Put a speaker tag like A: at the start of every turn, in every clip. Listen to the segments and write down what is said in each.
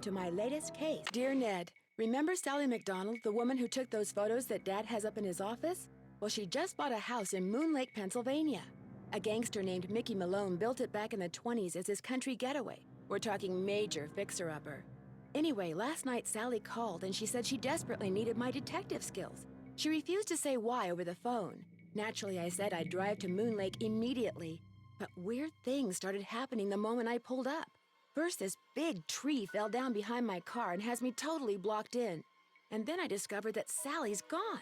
A: to my latest case. Dear Ned, remember Sally McDonald, the woman who took those photos that Dad has up in his office? Well, she just bought a house in Moon Lake, Pennsylvania. A gangster named Mickey Malone built it back in the 20s as his country getaway. We're talking major fixer-upper. Anyway, last night Sally called and she said she desperately needed my detective skills. She refused to say why over the phone. Naturally, I said I'd drive to Moon Lake immediately. But weird things started happening the moment I pulled up. First, this big tree fell down behind my car and has me totally blocked in. And then I discovered that Sally's gone.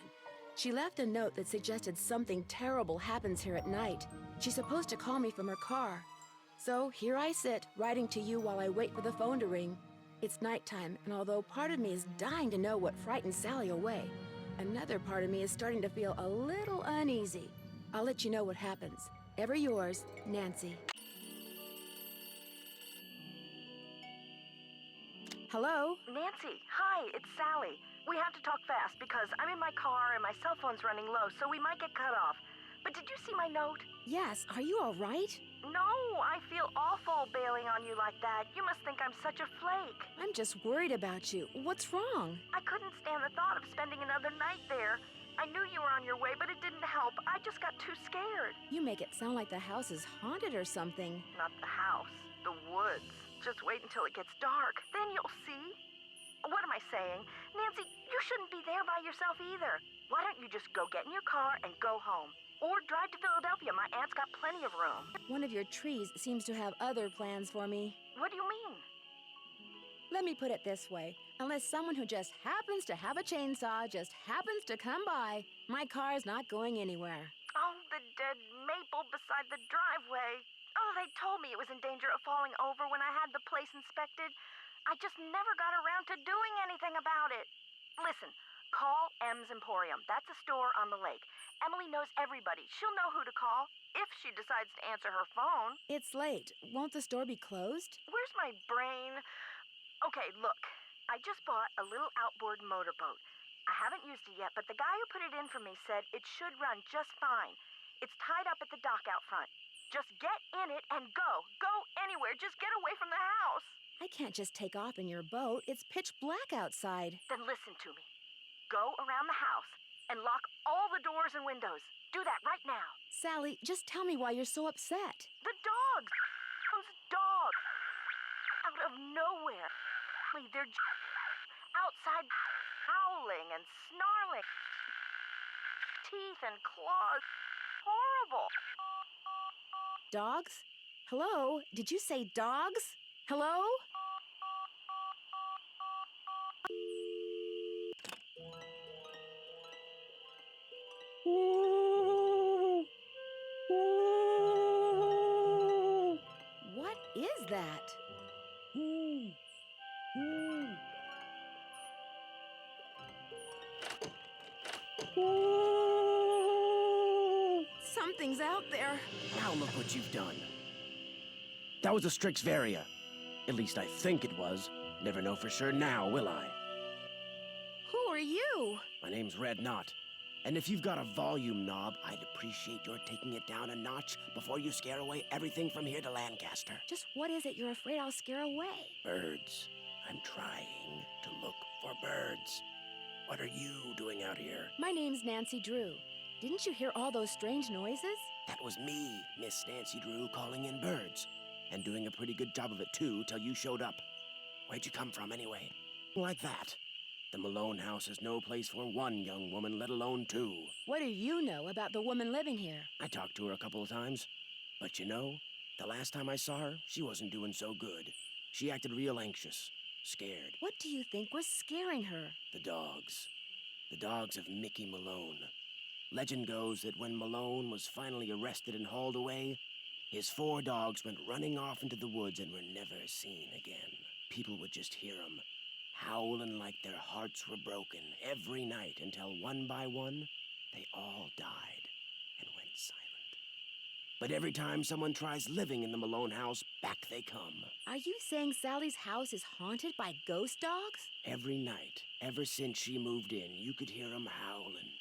A: She left a note that suggested something terrible happens here at night. She's supposed to call me from her car. So here I sit, writing to you while I wait for the phone to ring. It's nighttime, and although part of me is dying to know what frightened Sally away, another part of me is starting to feel a little uneasy. I'll let you know what happens. Ever yours, Nancy. Hello?
B: Nancy, hi, it's Sally. We have to talk fast because I'm in my car and my cell phone's running low, so we might get cut off. But did you see my note?
A: Yes, are you all right?
B: No, I feel awful bailing on you like that. You must think I'm such a flake.
A: I'm just worried about you. What's wrong?
B: I couldn't stand the thought of spending another night there. I knew you were on your way, but it didn't help. I just got too scared.
A: You make it sound like the house is haunted or something.
B: Not the house, the woods. Just wait until it gets dark. Then you'll see. What am I saying? Nancy, you shouldn't be there by yourself either. Why don't you just go get in your car and go home? Or drive to Philadelphia. My aunt's got plenty of room.
A: One of your trees seems to have other plans for me.
B: What do you mean?
A: Let me put it this way. Unless someone who just happens to have a chainsaw just happens to come by, my car is not going anywhere.
B: Oh, the dead maple beside the driveway. Oh, they told me it was in danger of falling over when I had the place inspected. I just never got around to doing anything about it. Listen, call M's Emporium. That's a store on the lake. Emily knows everybody. She'll know who to call if she decides to answer her phone.
A: It's late. Won't the store be closed?
B: Where's my brain? Okay, look. I just bought a little outboard motorboat. I haven't used it yet, but the guy who put it in for me said it should run just fine. It's tied up at the dock out front. Just get in it and go. Go anywhere. Just get away from the house.
A: I can't just take off in your boat. It's pitch black outside.
B: Then listen to me. Go around the house and lock all the doors and windows. Do that right now.
A: Sally, just tell me why you're so upset.
B: The dogs. Those dogs. Out of nowhere. They're outside howling and snarling. Teeth and claws. Horrible.
A: Dogs? Hello? Did you say dogs? Hello? What is that? Something's out there.
C: Now look what you've done. That was a Strixvaria. At least I think it was. Never know for sure now, will I?
A: Who are you?
C: My name's Red Knot. And if you've got a volume knob, I'd appreciate your taking it down a notch before you scare away everything from here to Lancaster.
A: Just what is it you're afraid I'll scare away?
C: Birds. I'm trying to look for birds. What are you doing out here?
A: My name's Nancy Drew. Didn't you hear all those strange noises?
C: That was me, Miss Nancy Drew, calling in birds. And doing a pretty good job of it, too, till you showed up. Where'd you come from, anyway? Like that. The Malone house is no place for one young woman, let alone two.
A: What do you know about the woman living here?
C: I talked to her a couple of times. But you know, the last time I saw her, she wasn't doing so good. She acted real anxious, scared.
A: What do you think was scaring her?
C: The dogs. The dogs of Mickey Malone. Legend goes that when Malone was finally arrested and hauled away, his 4 dogs went running off into the woods and were never seen again. People would just hear them, howling like their hearts were broken every night until one by one, they all died and went silent. But every time someone tries living in the Malone house, back they come.
A: Are you saying Sally's house is haunted by ghost dogs?
C: Every night, ever since she moved in, you could hear them howling.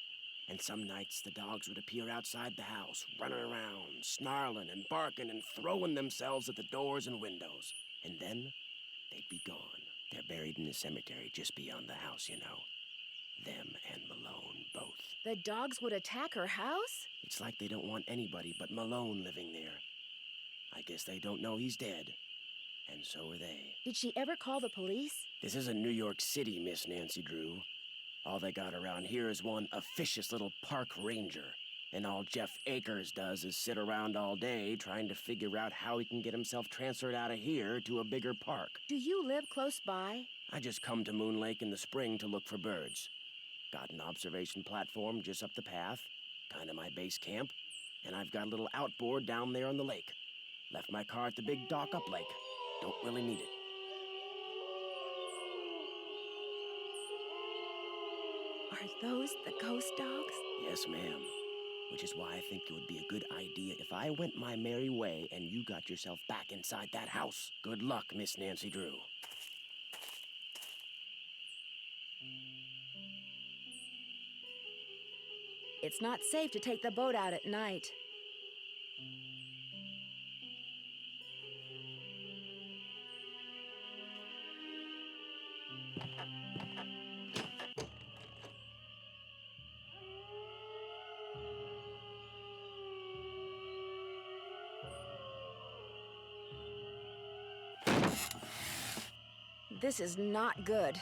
C: And some nights the dogs would appear outside the house, running around, snarling and barking and throwing themselves at the doors and windows. And then they'd be gone. They're buried in a cemetery just beyond the house, you know. Them and Malone, both.
A: The dogs would attack her house?
C: It's like they don't want anybody but Malone living there. I guess they don't know he's dead. And so are they.
A: Did she ever call the police?
C: This isn't New York City, Miss Nancy Drew. All they got around here is one officious little park ranger. And all Jeff Akers does is sit around all day trying to figure out how he can get himself transferred out of here to a bigger park.
A: Do you live close by?
C: I just come to Moon Lake in the spring to look for birds. Got an observation platform just up the path, kind of my base camp, and I've got a little outboard down there on the lake. Left my car at the big dock up lake. Don't really need it.
A: Are those the ghost dogs?
C: Yes, ma'am. Which is why I think it would be a good idea if I went my merry way and you got yourself back inside that house. Good luck, Miss Nancy Drew.
A: It's not safe to take the boat out at night. This is not good.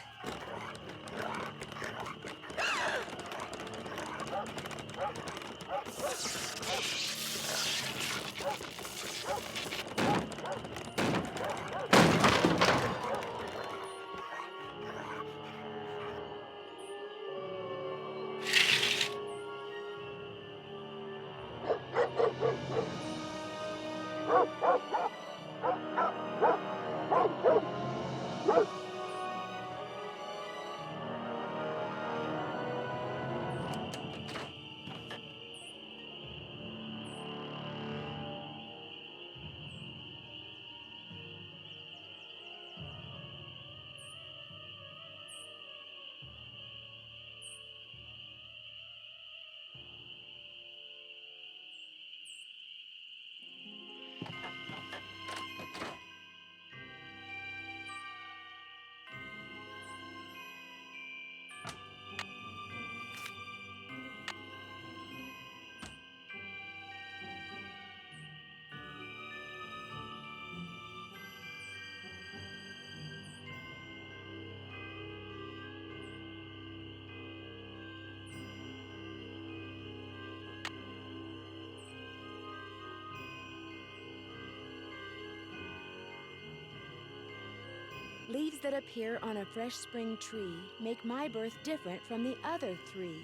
A: Leaves that appear on a fresh spring tree make my birth different from the other three.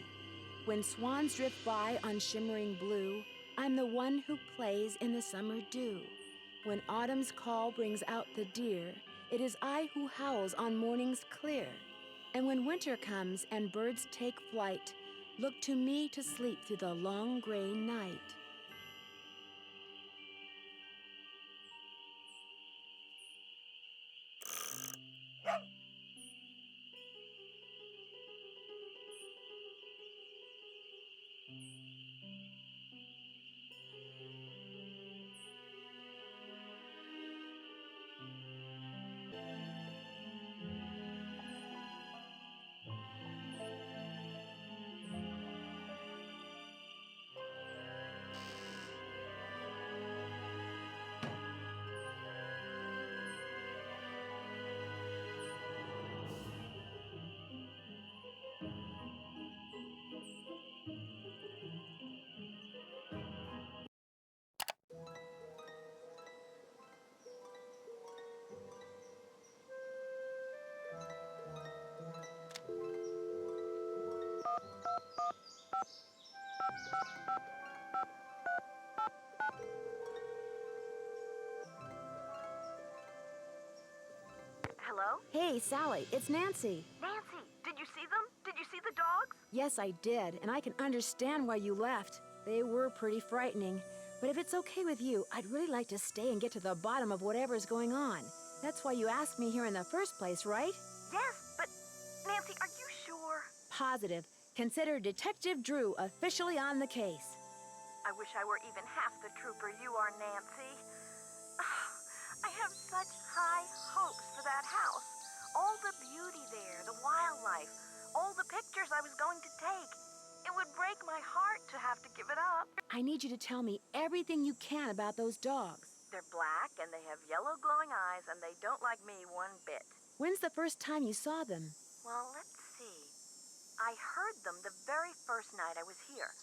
A: When swans drift by on shimmering blue, I'm the one who plays in the summer dew. When autumn's call brings out the deer, it is I who howls on mornings clear. And when winter comes and birds take flight, look to me to sleep through the long gray night.
B: Hello?
A: Hey, Sally, it's Nancy.
B: Nancy, did you see them? Did you see the dogs?
A: Yes, I did, and I can understand why you left. They were pretty frightening. But if it's okay with you, I'd really like to stay and get to the bottom of whatever's going on. That's why you asked me here in the first place, right?
B: Yes, but Nancy, are you sure?
A: Positive. Consider Detective Drew officially on the case.
B: I wish I were even half the trooper you are, Nancy. I have such high hopes for that house. All the beauty there, the wildlife, all the pictures I was going to take. It would break my heart to have to give it up.
A: I need you to tell me everything you can about those dogs.
B: They're black and they have yellow glowing eyes and they don't like me one bit.
A: When's the first time you saw them?
B: Well, let's see. I heard them the very first night I was here.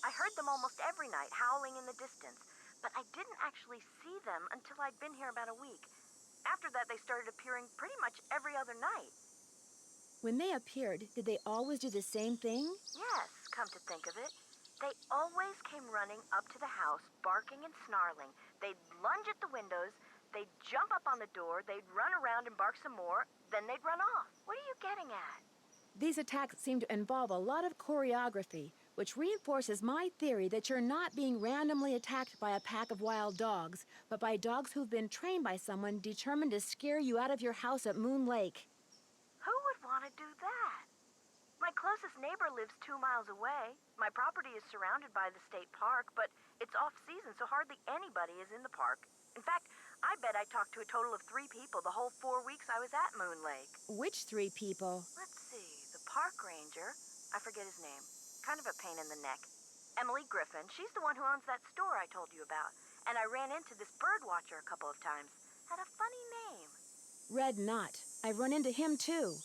B: I heard them almost every night, howling in the distance, but I didn't actually see them until I'd been here about a week. After that, they started appearing pretty much every other night.
A: When they appeared, did they always do the same thing?
B: Yes, come to think of it. They always came running up to the house, barking and snarling. They'd lunge at the windows, they'd jump up on the door, they'd run around and bark some more, then they'd run off. What are you getting at?
A: These attacks seem to involve a lot of choreography, which reinforces my theory that you're not being randomly attacked by a pack of wild dogs, but by dogs who've been trained by someone determined to scare you out of your house at Moon Lake.
B: Who would want to do that? My closest neighbor lives 2 miles away. My property is surrounded by the state park, but it's off-season, so hardly anybody is in the park. In fact, I bet I talked to a total of 3 people the whole 4 weeks I was at Moon Lake.
A: Which 3 people?
B: Let's see, the park ranger, I forget his name, kind of a pain in the neck. Emily Griffin, she's the one who owns that store I told you about. And I ran into this bird watcher a couple of times. Had a funny name.
A: Red Knot. I've run into him too.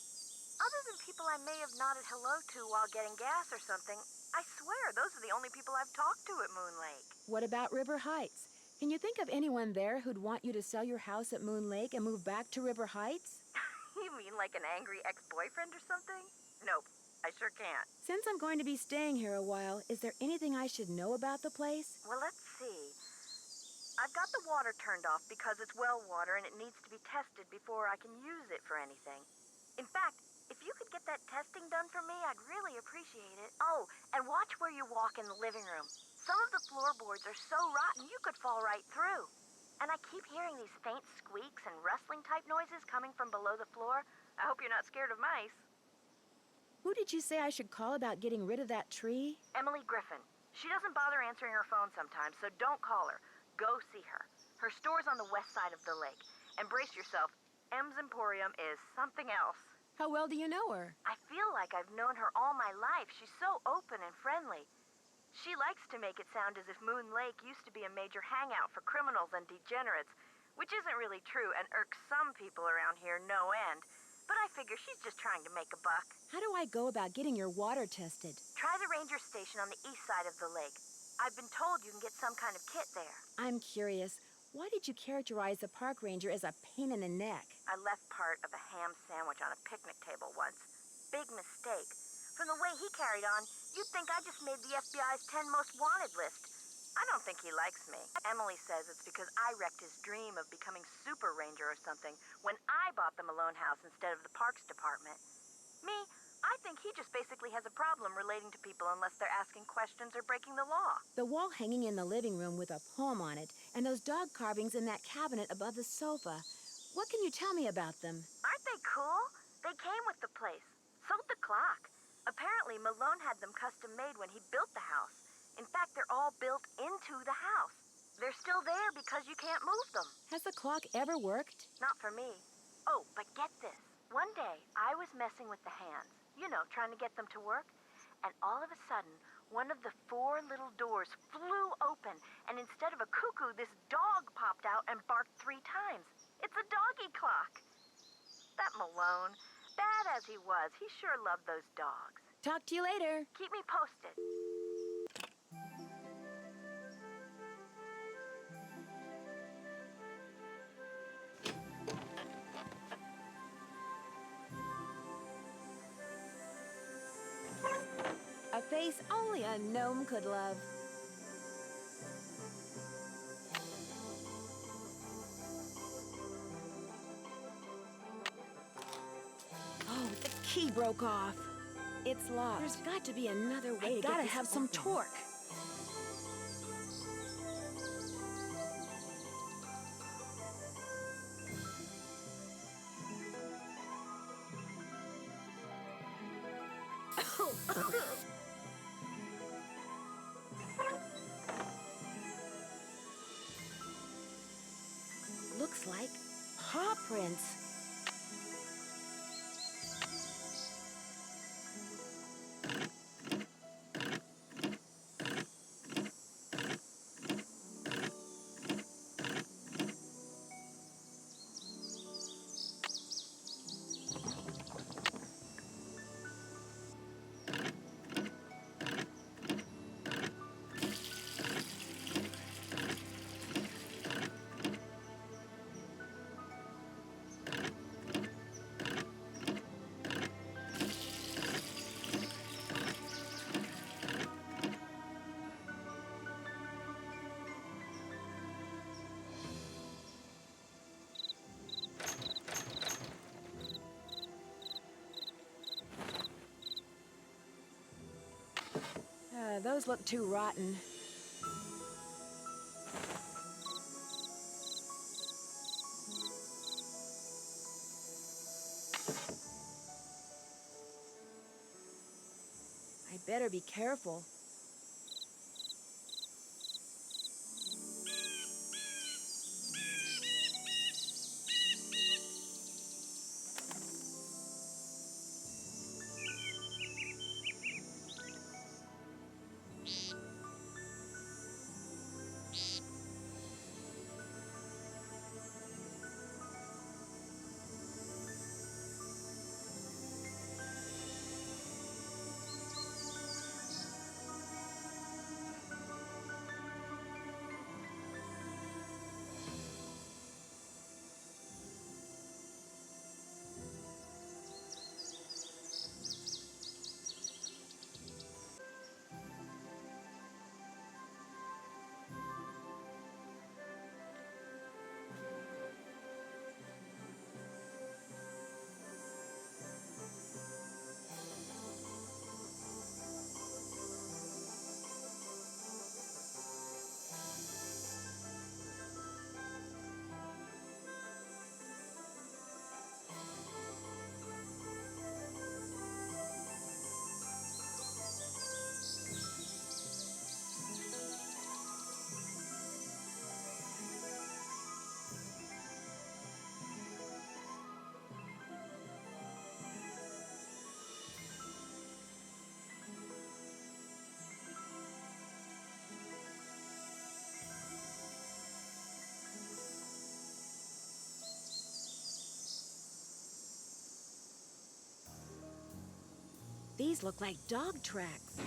B: Other than people I may have nodded hello to while getting gas or something, I swear those are the only people I've talked to at Moon Lake.
A: What about River Heights? Can you think of anyone there who'd want you to sell your house at Moon Lake and move back to River Heights?
B: You mean like an angry ex-boyfriend or something? Nope, I sure can't.
A: Since I'm going to be staying here a while, is there anything I should know about the place?
B: Well, let's see. I've got the water turned off because it's well water and it needs to be tested before I can use it for anything. In fact, if you could get that testing done for me, I'd really appreciate it. Oh, and watch where you walk in the living room. Some of the floorboards are so rotten you could fall right through. And I keep hearing these faint squeaks and rustling type noises coming from below the floor. I hope you're not scared of mice.
A: Who did you say I should call about getting rid of that tree?
B: Emily Griffin. She doesn't bother answering her phone sometimes, so don't call her. Go see her. Her store's on the west side of the lake. And brace yourself, M's Emporium is something else.
A: How well do you know her?
B: I feel like I've known her all my life. She's so open and friendly. She likes to make it sound as if Moon Lake used to be a major hangout for criminals and degenerates, which isn't really true and irks some people around here no end. But I figure she's just trying to make a buck.
A: How do I go about getting your water tested?
B: Try the ranger station on the east side of the lake. I've been told you can get some kind of kit there.
A: I'm curious. Why did you characterize the park ranger as a pain in the neck?
B: I left part of a ham sandwich on a picnic table once. Big mistake. From the way he carried on, you'd think I just made the FBI's 10 most wanted list. I don't think he likes me. Emily says it's because I wrecked his dream of becoming super ranger or something when I bought the Malone house instead of the parks department. Me, I think he just basically has a problem relating to people unless they're asking questions or breaking the law.
A: The wall hanging in the living room with a poem on it, and those dog carvings in that cabinet above the sofa. What can you tell me about them?
B: Aren't they cool? They came with the place. So did the clock. Apparently, Malone had them custom made when he built the house. In fact, they're all built into the house. They're still there because you can't move them.
A: Has the clock ever worked?
B: Not for me. Oh, but get this. One day, I was messing with the hands. You know, trying to get them to work. And all of a sudden, one of the 4 little doors flew open, and instead of a cuckoo, this dog popped out and barked 3 times. It's a doggy clock. That Malone, bad as he was, he sure loved those dogs.
A: Talk to you later.
B: Keep me posted.
A: A face only a gnome could love. Oh, the key broke off. It's locked. There's got to be another way. I gotta have some torque. Looks like paw prints. those look too rotten. I better be careful. These look like dog tracks.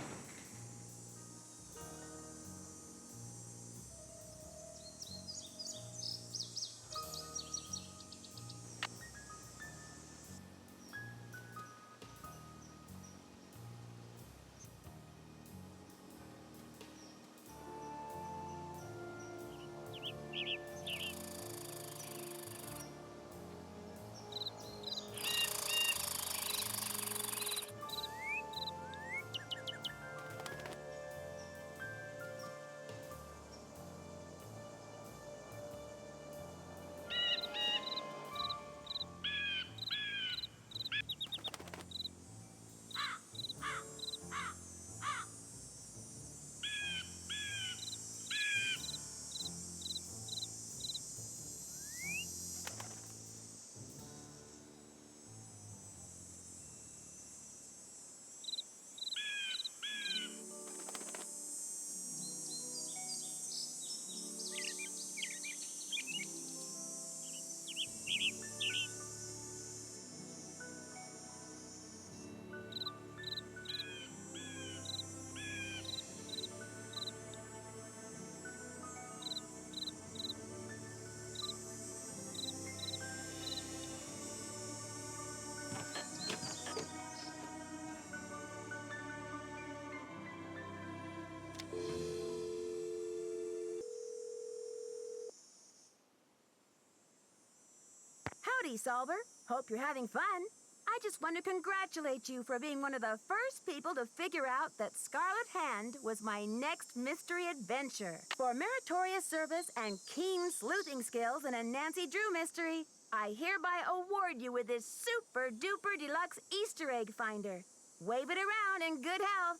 A: Howdy, Solver. Hope you're having fun. I just want to congratulate you for being one of the first people to figure out that Scarlet Hand was my next mystery adventure. For meritorious service and keen sleuthing skills in a Nancy Drew mystery, I hereby award you with this super duper deluxe Easter egg finder. Wave it around in good health.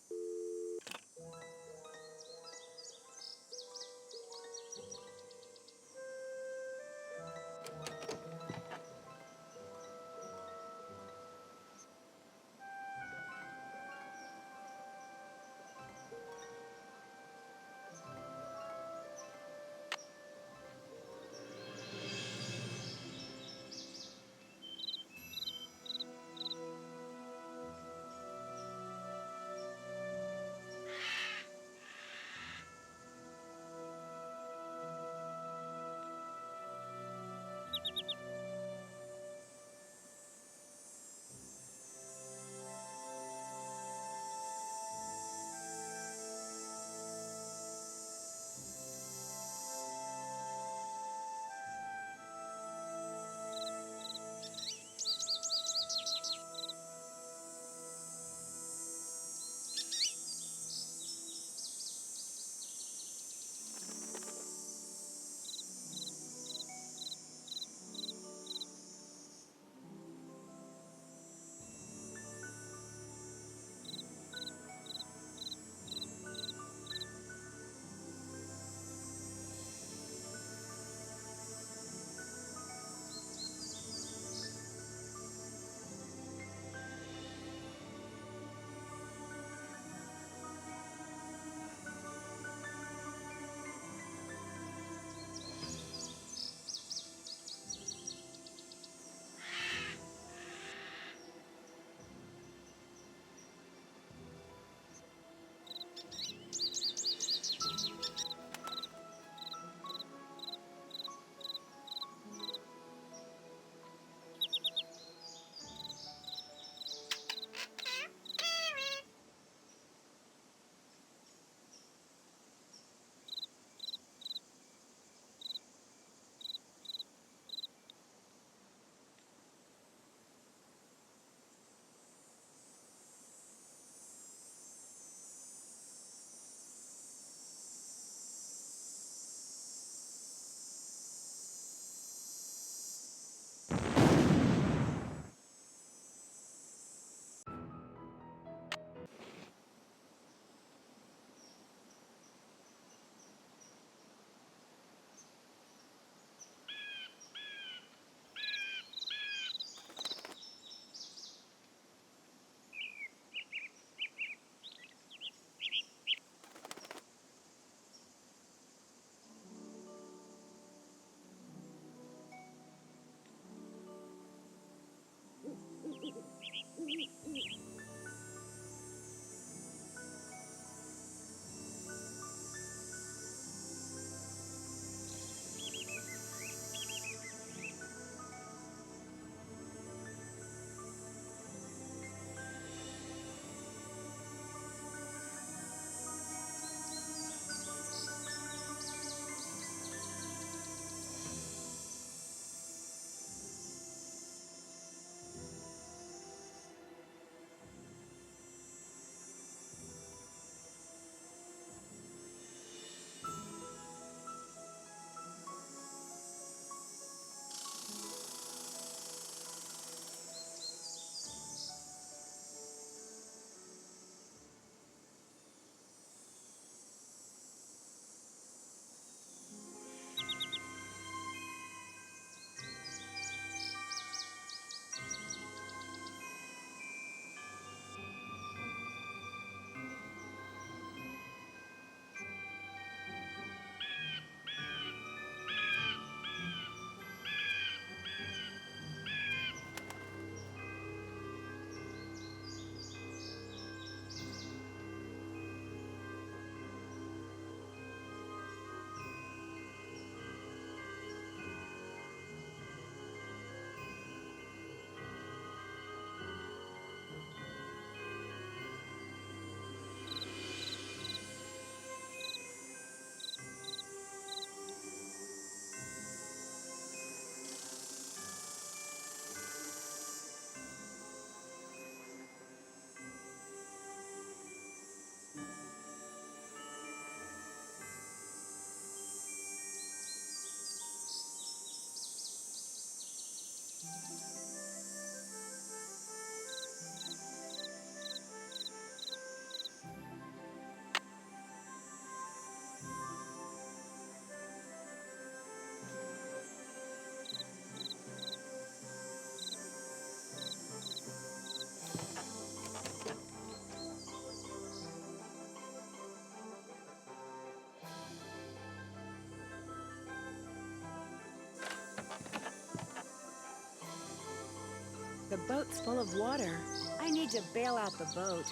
A: boat's full of water. I need to bail out the boat.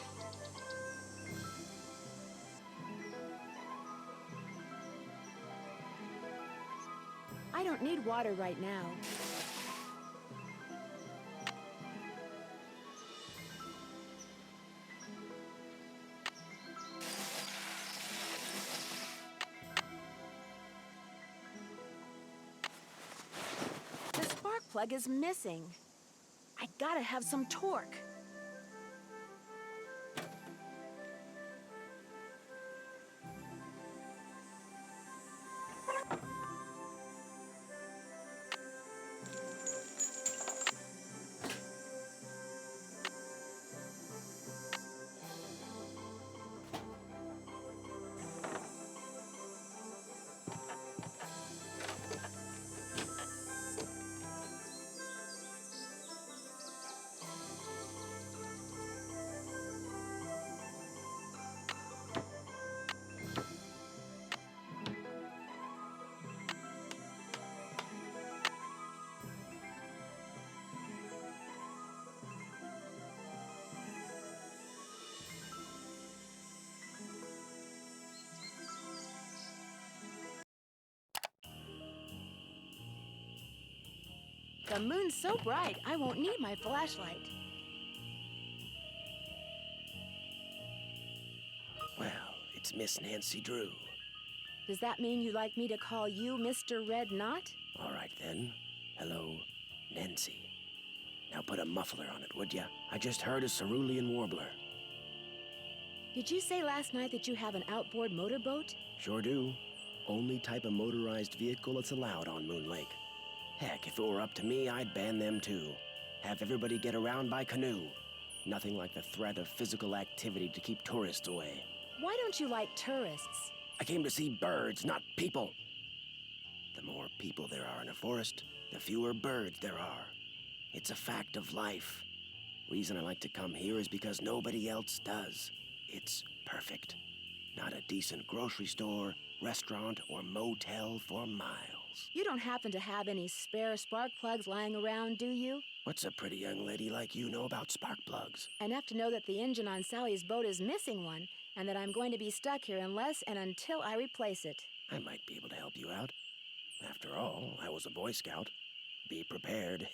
A: I don't need water right now. The spark plug is missing. I gotta have some torque. The moon's so bright, I won't need my flashlight.
C: Well, it's Miss Nancy Drew.
A: Does that mean you'd like me to call you Mr. Red Knot?
C: All right, then. Hello, Nancy. Now put a muffler on it, would ya? I just heard a cerulean warbler.
A: Did you say last night that you have an outboard motorboat?
C: Sure do. Only type of motorized vehicle that's allowed on Moon Lake. Heck, if it were up to me, I'd ban them too. Have everybody get around by canoe. Nothing like the threat of physical activity to keep tourists away.
A: Why don't you like tourists?
C: I came to see birds, not people. The more people there are in a forest, the fewer birds there are. It's a fact of life. Reason I like to come here is because nobody else does. It's perfect. Not a decent grocery store, restaurant, or motel for miles.
A: You don't happen to have any spare spark plugs lying around, do you?
C: What's a pretty young lady like you know about spark plugs?
A: Enough to know that the engine on Sally's boat is missing one, and that I'm going to be stuck here unless and until I replace it.
C: I might be able to help you out. After all, I was a Boy Scout. Be prepared.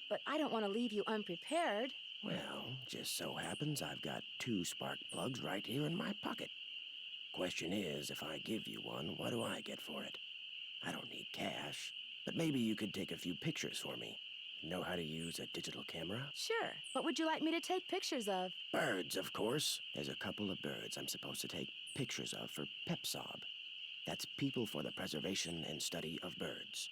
A: But I don't want to leave you unprepared.
C: Well, just so happens I've got 2 spark plugs right here in my pocket. Question is, if I give you one, what do I get for it? I don't need cash, but maybe you could take a few pictures for me. Know how to use a digital camera?
A: Sure. What would you like me to take pictures of?
C: Birds, of course. There's a couple of birds I'm supposed to take pictures of for PEPSOB. That's People for the Preservation and Study of Birds.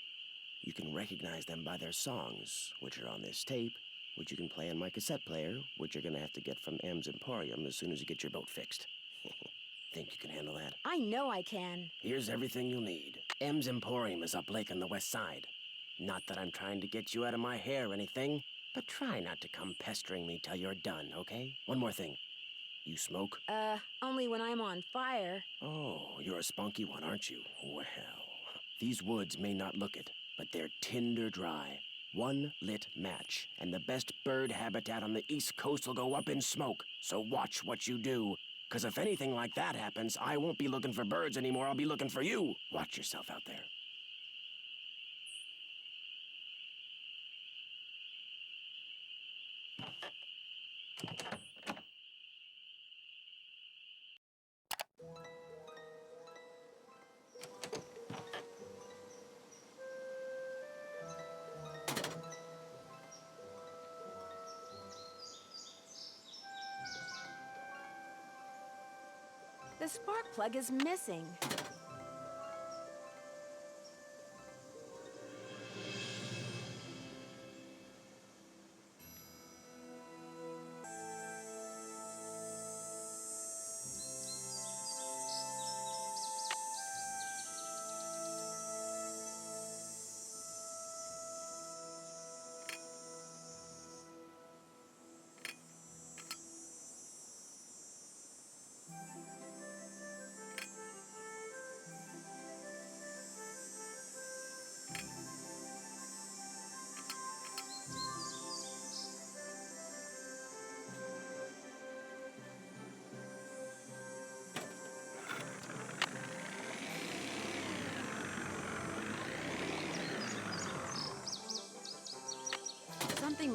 C: You can recognize them by their songs, which are on this tape, which you can play on my cassette player, which you're gonna have to get from M's Emporium as soon as you get your boat fixed. Think you can handle that?
A: I know I can.
C: Here's everything you'll need. M's Emporium is up lake on the west side. Not that I'm trying to get you out of my hair or anything, but try not to come pestering me till you're done, okay? One more thing. You smoke?
A: Only when I'm on fire.
C: Oh, you're a spunky one, aren't you? Well, these woods may not look it, but they're tinder dry. One lit match, and the best bird habitat on the East Coast will go up in smoke. So watch what you do. Because if anything like that happens, I won't be looking for birds anymore. I'll be looking for you. Watch yourself out there.
A: The spark plug is missing.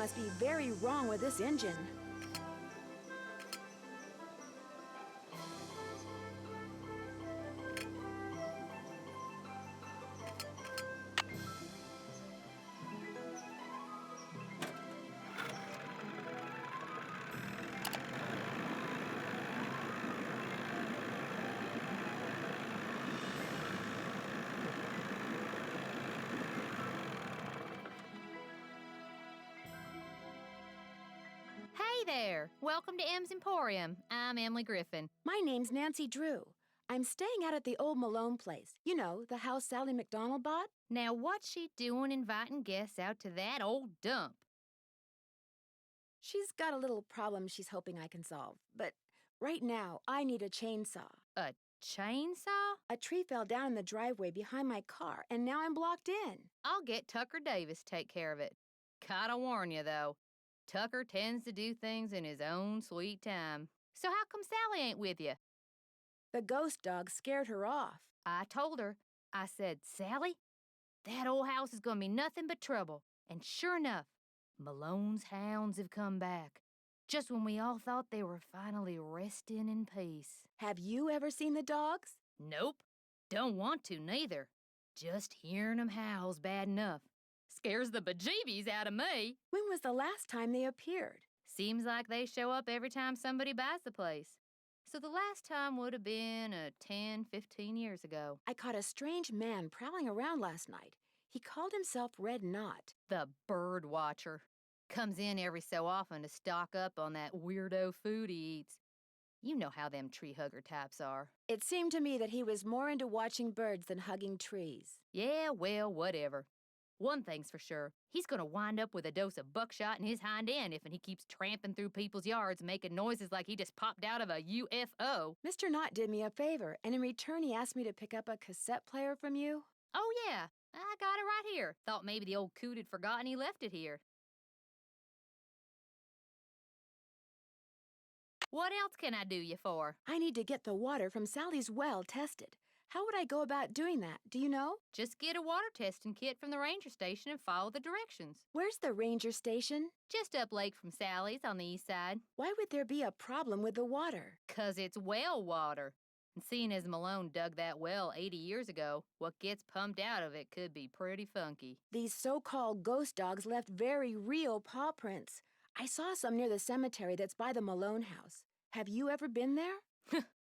A: must be very wrong with this engine.
D: Hey there! Welcome to M's Emporium. I'm Emily Griffin.
A: My name's Nancy Drew. I'm staying out at the old Malone place. You know, the house Sally McDonald bought?
D: Now, what's she doing inviting guests out to that old dump?
A: She's got a little problem she's hoping I can solve. But right now, I need a chainsaw.
D: A chainsaw?
A: A tree fell down in the driveway behind my car, and now I'm blocked in.
D: I'll get Tucker Davis to take care of it. Gotta warn you, though. Tucker tends to do things in his own sweet time. So how come Sally ain't with you?
A: The ghost dog scared her off.
D: I told her. I said, Sally, that old house is gonna be nothing but trouble. And sure enough, Malone's hounds have come back. Just when we all thought they were finally resting in peace.
A: Have you ever seen the dogs?
D: Nope. Don't want to, neither. Just hearing 'em howl's bad enough. Scares the bejeebies out of me.
A: When was the last time they appeared?
D: Seems like they show up every time somebody buys the place. So the last time would have been 10, 15 years ago.
A: I caught a strange man prowling around last night. He called himself Red Knot.
D: The bird watcher. Comes in every so often to stock up on that weirdo food he eats. You know how them tree hugger types are.
A: It seemed to me that he was more into watching birds than hugging trees.
D: Yeah, well, whatever. One thing's for sure, he's gonna wind up with a dose of buckshot in his hind end if he keeps tramping through people's yards making noises like he just popped out of a UFO.
A: Mr. Knott did me a favor, and in return he asked me to pick up a cassette player from you.
D: Oh yeah, I got it right here. Thought maybe the old coot had forgotten he left it here. What else can I do you for?
A: I need to get the water from Sally's well tested. How would I go about doing that, do you know?
D: Just get a water testing kit from the ranger station and follow the directions.
A: Where's the ranger station?
D: Just up lake from Sally's on the east side.
A: Why would there be a problem with the water?
D: 'Cause it's well water. And seeing as Malone dug that well 80 years ago, what gets pumped out of it could be pretty funky.
A: These so-called ghost dogs left very real paw prints. I saw some near the cemetery that's by the Malone house. Have you ever been there?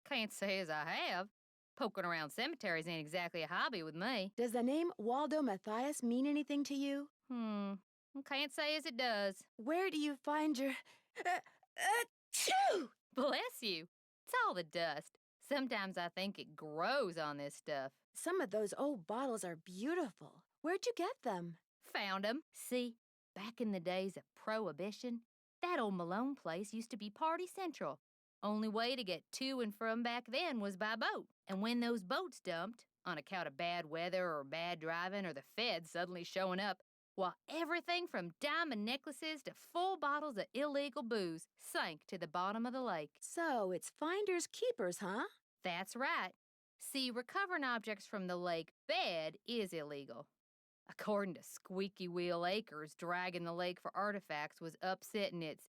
D: Can't say as I have. Poking around cemeteries ain't exactly a hobby with me.
A: Does the name Waldo Matthias mean anything to you?
D: Can't say as it does.
A: Where do you find your... Achoo!
D: Bless you. It's all the dust. Sometimes I think it grows on this stuff.
A: Some of those old bottles are beautiful. Where'd you get them?
D: Found 'em. See, back in the days of Prohibition, that old Malone place used to be Party Central. Only way to get to and from back then was by boat. And when those boats dumped, on account of bad weather or bad driving or the feds suddenly showing up, well, everything from diamond necklaces to full bottles of illegal booze sank to the bottom of the lake.
A: So it's finders keepers, huh?
D: That's right. See, recovering objects from the lake bed is illegal. According to Squeaky Wheel Acres, dragging the lake for artifacts was upsetting its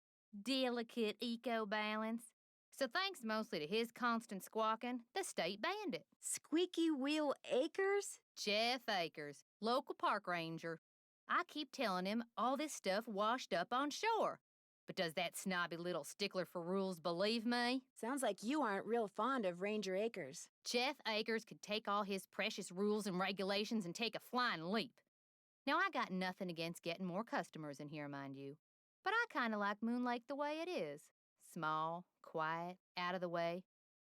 D: delicate eco-balance. So thanks mostly to his constant squawking, the state banned it.
A: Squeaky Wheel Acres?
D: Jeff Akers, local park ranger. I keep telling him all this stuff washed up on shore. But does that snobby little stickler for rules believe me?
A: Sounds like you aren't real fond of Ranger Akers.
D: Jeff Akers could take all his precious rules and regulations and take a flying leap. Now, I got nothing against getting more customers in here, mind you. But I kind of like Moon Lake the way it is. Small, quiet, out of the way.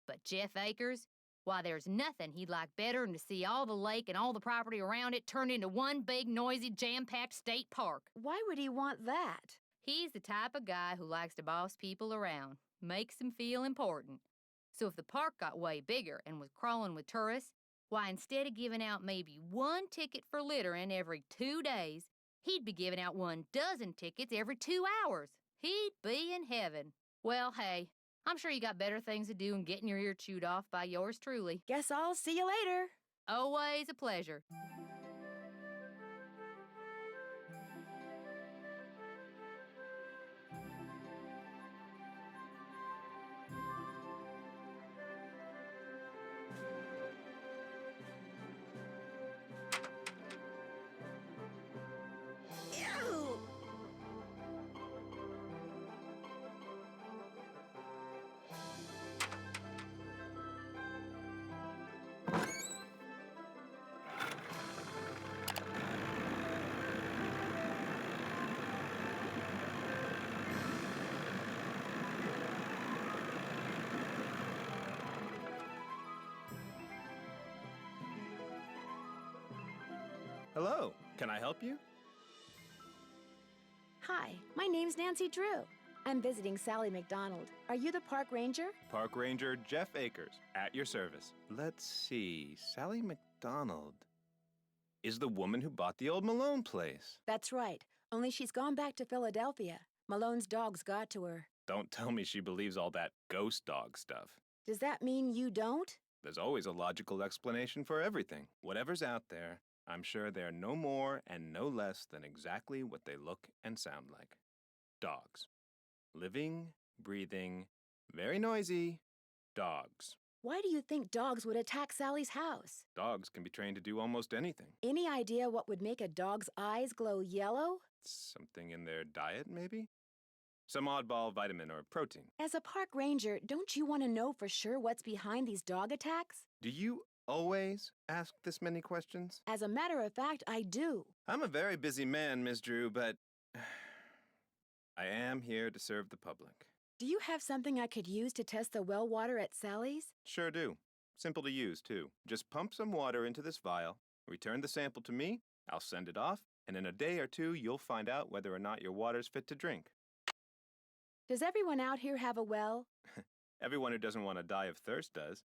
D: But Jeff Akers, why, there's nothing he'd like better than to see all the lake and all the property around it turned into one big, noisy, jam-packed state park.
A: Why would he want that?
D: He's the type of guy who likes to boss people around, makes them feel important. So if the park got way bigger and was crawling with tourists, why, instead of giving out maybe one ticket for littering every 2 days, he'd be giving out 12 tickets every 2 hours. He'd be in heaven. Well, hey, I'm sure you got better things to do than getting your ear chewed off by yours truly.
A: Guess I'll see you later.
D: Always a pleasure.
E: Hello, can I help you?
A: Hi, my name's Nancy Drew. I'm visiting Sally McDonald. Are you the park ranger?
E: Park Ranger Jeff Akers, at your service. Let's see, Sally McDonald is the woman who bought the old Malone place.
A: That's right, only she's gone back to Philadelphia. Malone's dogs got to her.
E: Don't tell me she believes all that ghost dog stuff.
A: Does that mean you don't?
E: There's always a logical explanation for everything. Whatever's out there, I'm sure they're no more and no less than exactly what they look and sound like. Dogs. Living, breathing, very noisy dogs.
A: Why do you think dogs would attack Sally's house?
E: Dogs can be trained to do almost anything.
A: Any idea what would make a dog's eyes glow yellow?
E: Something in their diet, maybe? Some oddball vitamin or protein.
A: As a park ranger, don't you want to know for sure what's behind these dog attacks?
E: Do you always ask this many questions?
A: As a matter of fact, I do.
E: I'm a very busy man, Miss Drew, but I am here to serve the public.
A: Do you have something I could use to test the well water at Sally's?
E: Sure do. Simple to use, too. Just pump some water into this vial, return the sample to me, I'll send it off, and in a day or two, you'll find out whether or not your water's fit to drink.
A: Does everyone out here have a well?
E: Everyone who doesn't want to die of thirst does.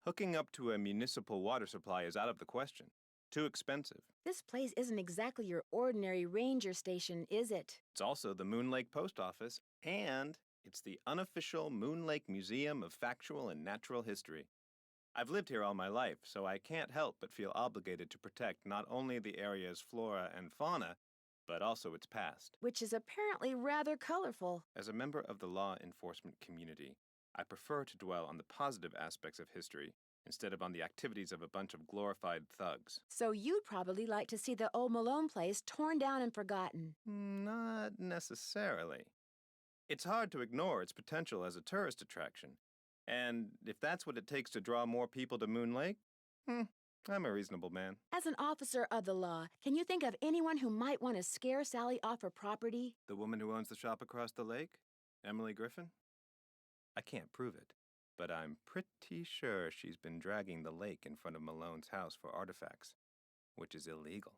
E: Hooking up to a municipal water supply is out of the question. Too expensive.
A: This place isn't exactly your ordinary ranger station, is it?
E: It's also the Moon Lake Post Office, and it's the unofficial Moon Lake Museum of Factual and Natural History. I've lived here all my life, so I can't help but feel obligated to protect not only the area's flora and fauna, but also its past.
A: Which is apparently rather colorful.
E: As a member of the law enforcement community, I prefer to dwell on the positive aspects of history instead of on the activities of a bunch of glorified thugs.
A: So you'd probably like to see the old Malone place torn down and forgotten.
E: Not necessarily. It's hard to ignore its potential as a tourist attraction. And if that's what it takes to draw more people to Moon Lake, I'm a reasonable man.
A: As an officer of the law, can you think of anyone who might want to scare Sally off her property?
E: The woman who owns the shop across the lake? Emily Griffin? I can't prove it, but I'm pretty sure she's been dragging the lake in front of Malone's house for artifacts, which is illegal.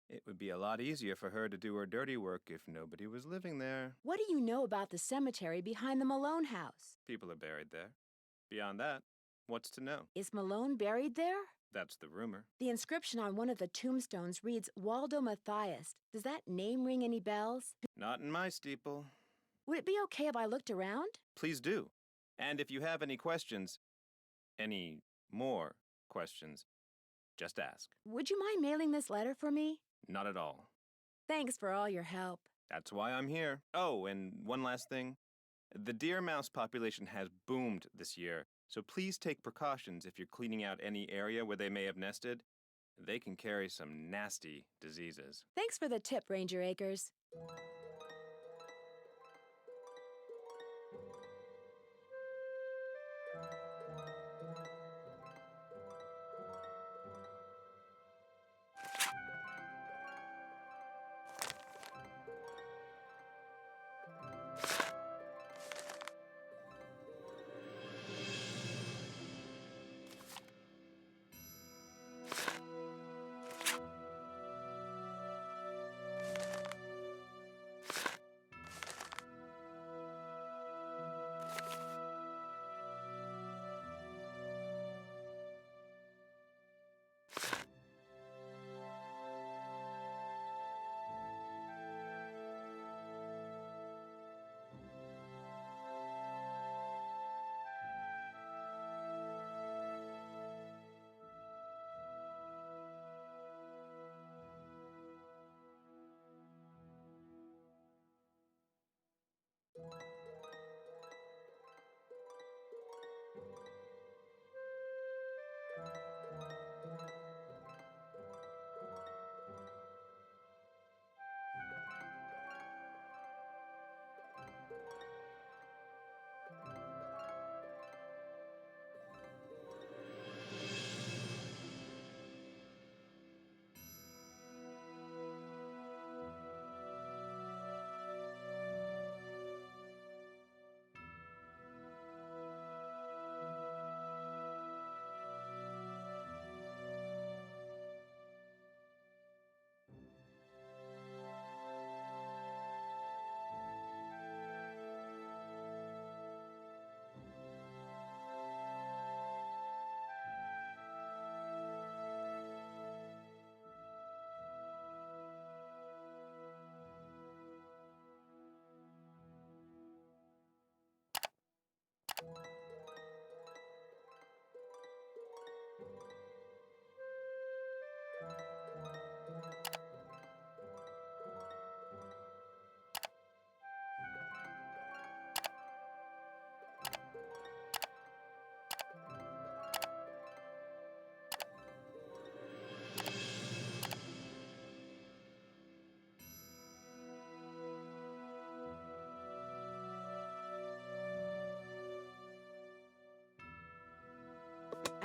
E: It would be a lot easier for her to do her dirty work if nobody was living there.
A: What do you know about the cemetery behind the Malone house?
E: People are buried there. Beyond that, what's to know?
A: Is Malone buried there?
E: That's the rumor.
A: The inscription on one of the tombstones reads Waldo Matthias. Does that name ring any bells?
E: Not in my steeple.
A: Would it be okay if I looked around?
E: Please do. And if you have any questions, any more questions, just ask.
A: Would you mind mailing this letter for me?
E: Not at all.
A: Thanks for all your help.
E: That's why I'm here. Oh, and one last thing. The deer mouse population has boomed this year, so please take precautions if you're cleaning out any area where they may have nested. They can carry some nasty diseases.
A: Thanks for the tip, Ranger Akers.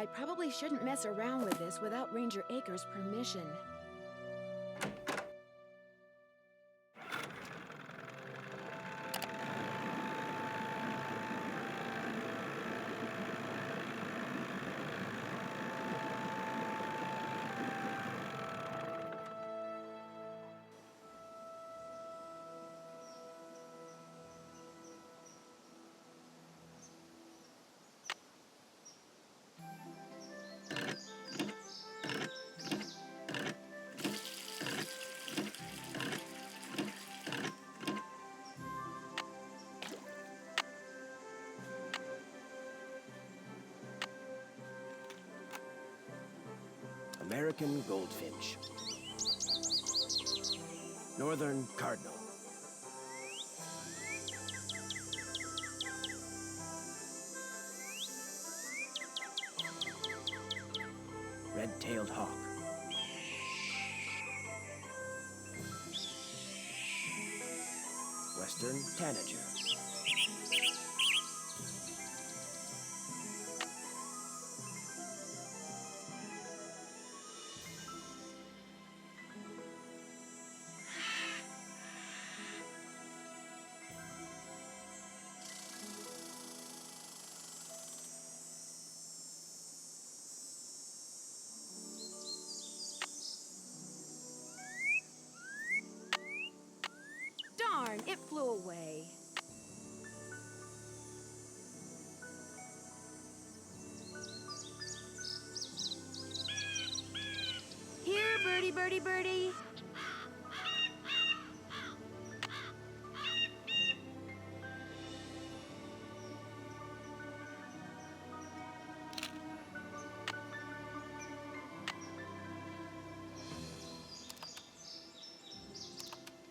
A: I probably shouldn't mess around with this without Ranger Acres' permission.
C: American goldfinch. Northern cardinal. Red-tailed hawk. Western tanager.
A: Darn, it flew away. Here, birdie, birdie, birdie.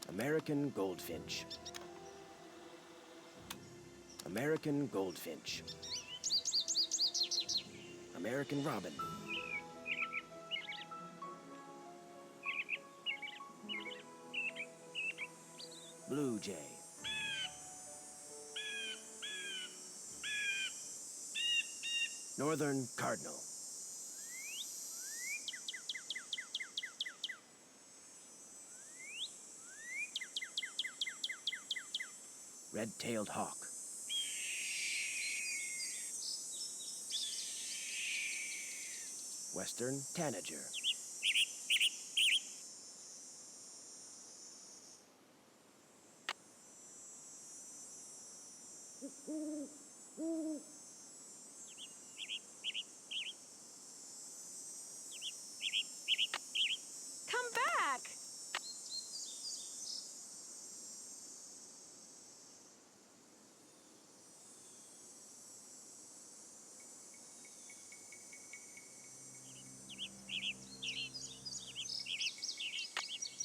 C: American goldfinch. American goldfinch. American robin. Blue jay. Northern cardinal. Red-tailed hawk. Western tanager.
A: Come back!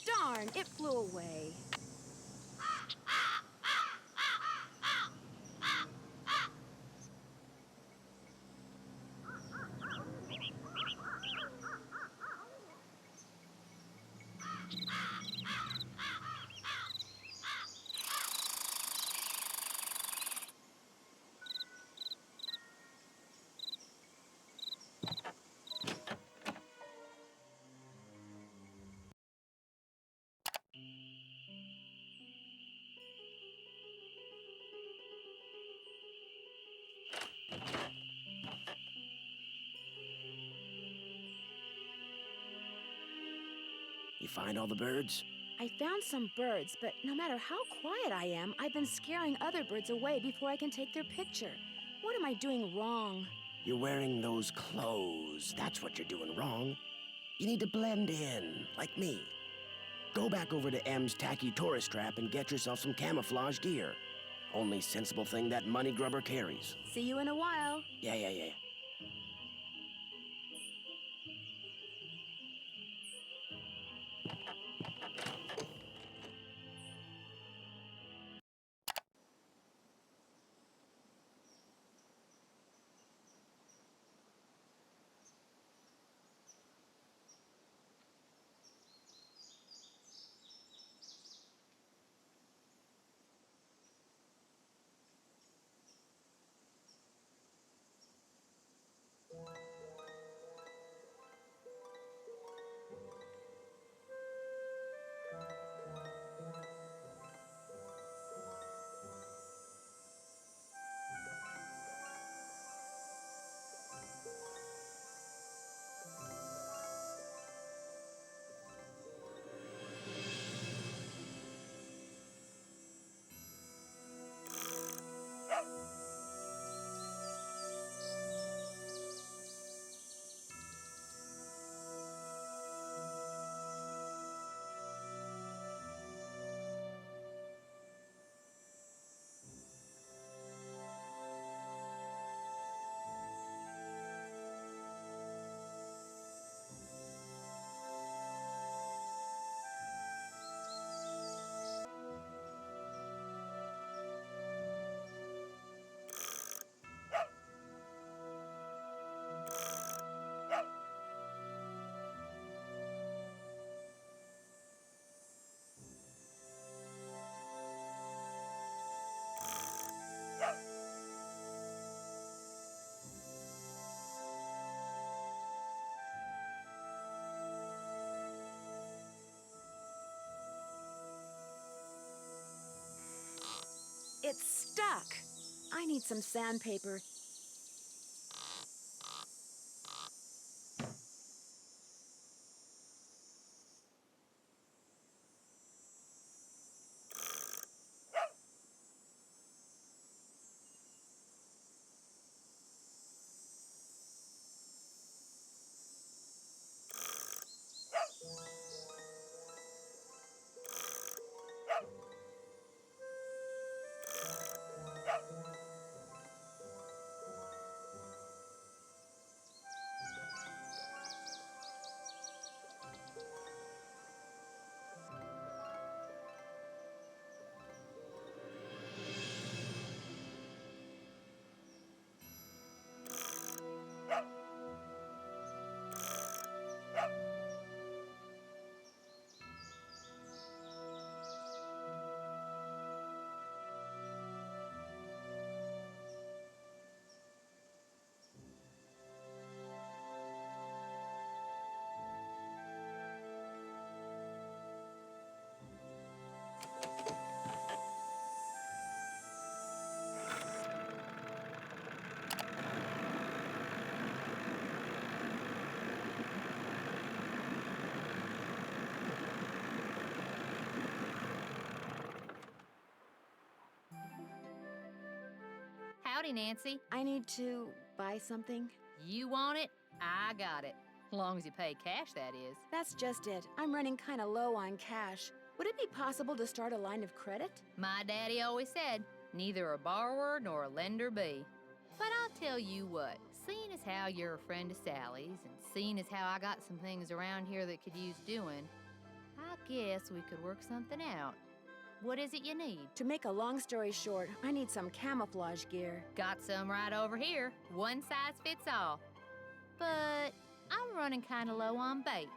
A: Darn, it flew away.
C: You find all the birds?
A: I found some birds, but no matter how quiet I am, I've been scaring other birds away before I can take their picture. What am I doing wrong?
C: You're wearing those clothes. That's what you're doing wrong. You need to blend in, like me. Go back over to M's tacky tourist trap and get yourself some camouflage gear. Only sensible thing that money grubber carries.
A: See you in a while.
C: Yeah.
A: It's stuck. I need some sandpaper.
D: Howdy, Nancy.
A: I need to buy something.
D: You want it? I got it. As long as you pay cash, that is.
A: That's just it. I'm running kind of low on cash. Would it be possible to start a line of credit?
D: My daddy always said, neither a borrower nor a lender be. But I'll tell you what, seeing as how you're a friend of Sally's, and seeing as how I got some things around here that could use doing, I guess we could work something out. What is it you need?
A: To make a long story short, I need some camouflage gear.
D: Got some right over here. One size fits all. But I'm running kind of low on bait.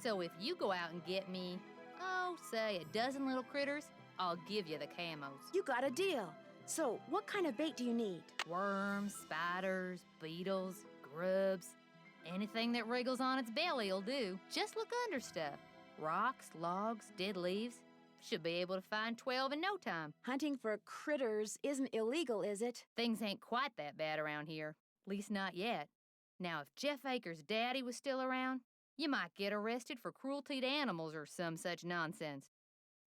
D: So if you go out and get me, say a dozen little critters, I'll give you the camos.
A: You got a deal. So, what kind of bait do you need?
D: Worms, spiders, beetles, grubs. Anything that wriggles on its belly'll do. Just look under stuff. Rocks, logs, dead leaves. Should be able to find 12 in no time.
A: Hunting for critters isn't illegal, is it?
D: Things ain't quite that bad around here. Least not yet. Now, if Jeff Akers' daddy was still around, you might get arrested for cruelty to animals or some such nonsense.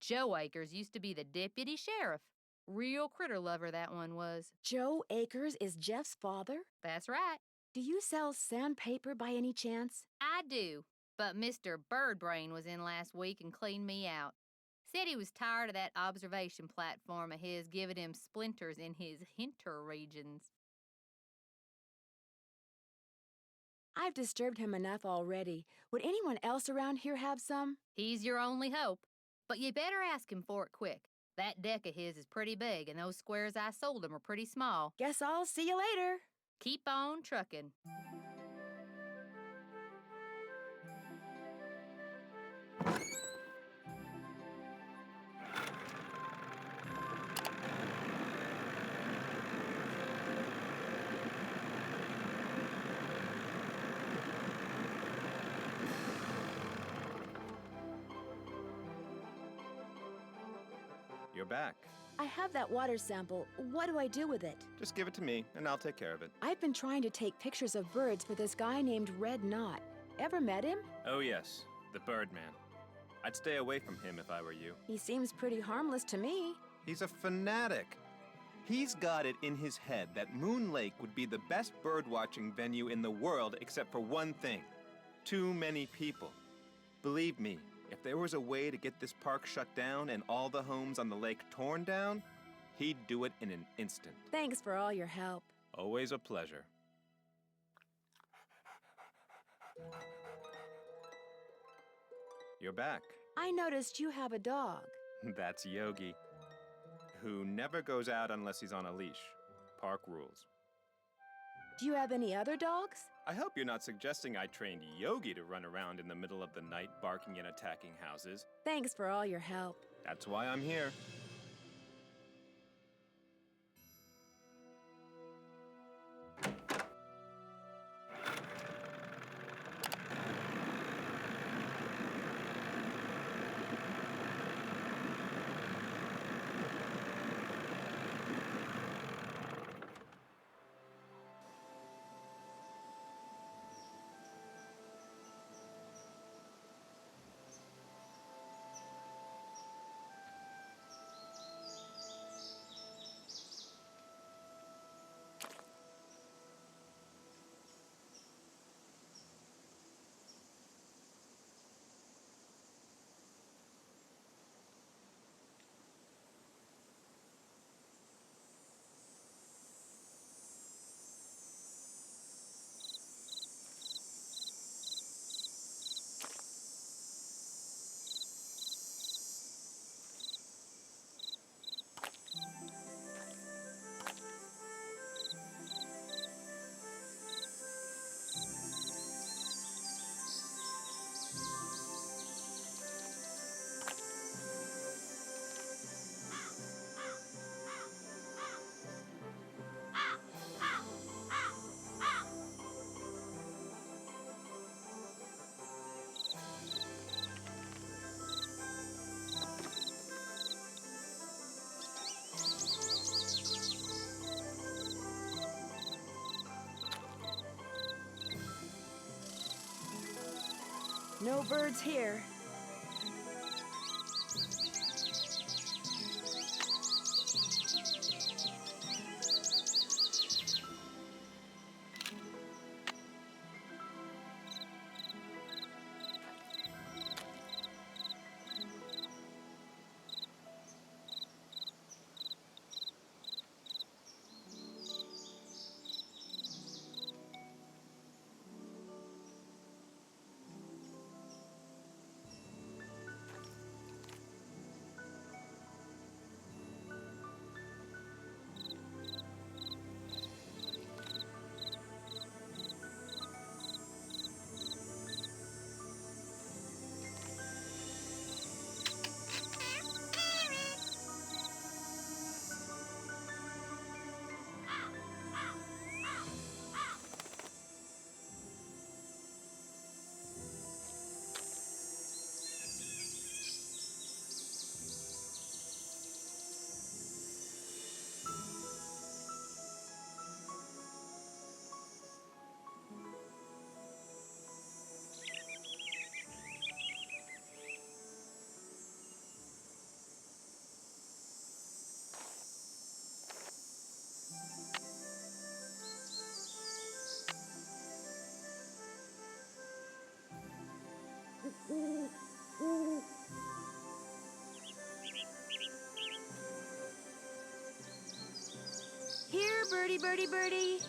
D: Joe Akers used to be the deputy sheriff. Real critter lover, that one was.
A: Joe Akers is Jeff's father?
D: That's right.
A: Do you sell sandpaper by any chance?
D: I do, but Mr. Birdbrain was in last week and cleaned me out. Said he was tired of that observation platform of his giving him splinters in his hinter regions.
A: I've disturbed him enough already. Would anyone else around here have some?
D: He's your only hope, but you better ask him for it quick. That deck of his is pretty big, and those squares I sold him are pretty small.
A: Guess I'll see you later.
D: Keep on trucking.
E: You're back.
A: I have that water sample. What do I do with it?
E: Just give it to me, and I'll take care of it.
A: I've been trying to take pictures of birds for this guy named Red Knot. Ever met him?
E: Oh, yes, the Birdman. I'd stay away from him if I were you.
A: He seems pretty harmless to me.
E: He's a fanatic. He's got it in his head that Moon Lake would be the best bird-watching venue in the world except for one thing: too many people. Believe me, if there was a way to get this park shut down and all the homes on the lake torn down, he'd do it in an instant.
A: Thanks for all your help.
E: Always a pleasure. You're back.
A: I noticed you have a dog.
E: That's Yogi, who never goes out unless he's on a leash. Park rules.
A: Do you have any other dogs?
E: I hope you're not suggesting I trained Yogi to run around in the middle of the night barking and attacking houses.
A: Thanks for all your help.
E: That's why I'm here.
A: No birds here. Here, birdie, birdie, birdie.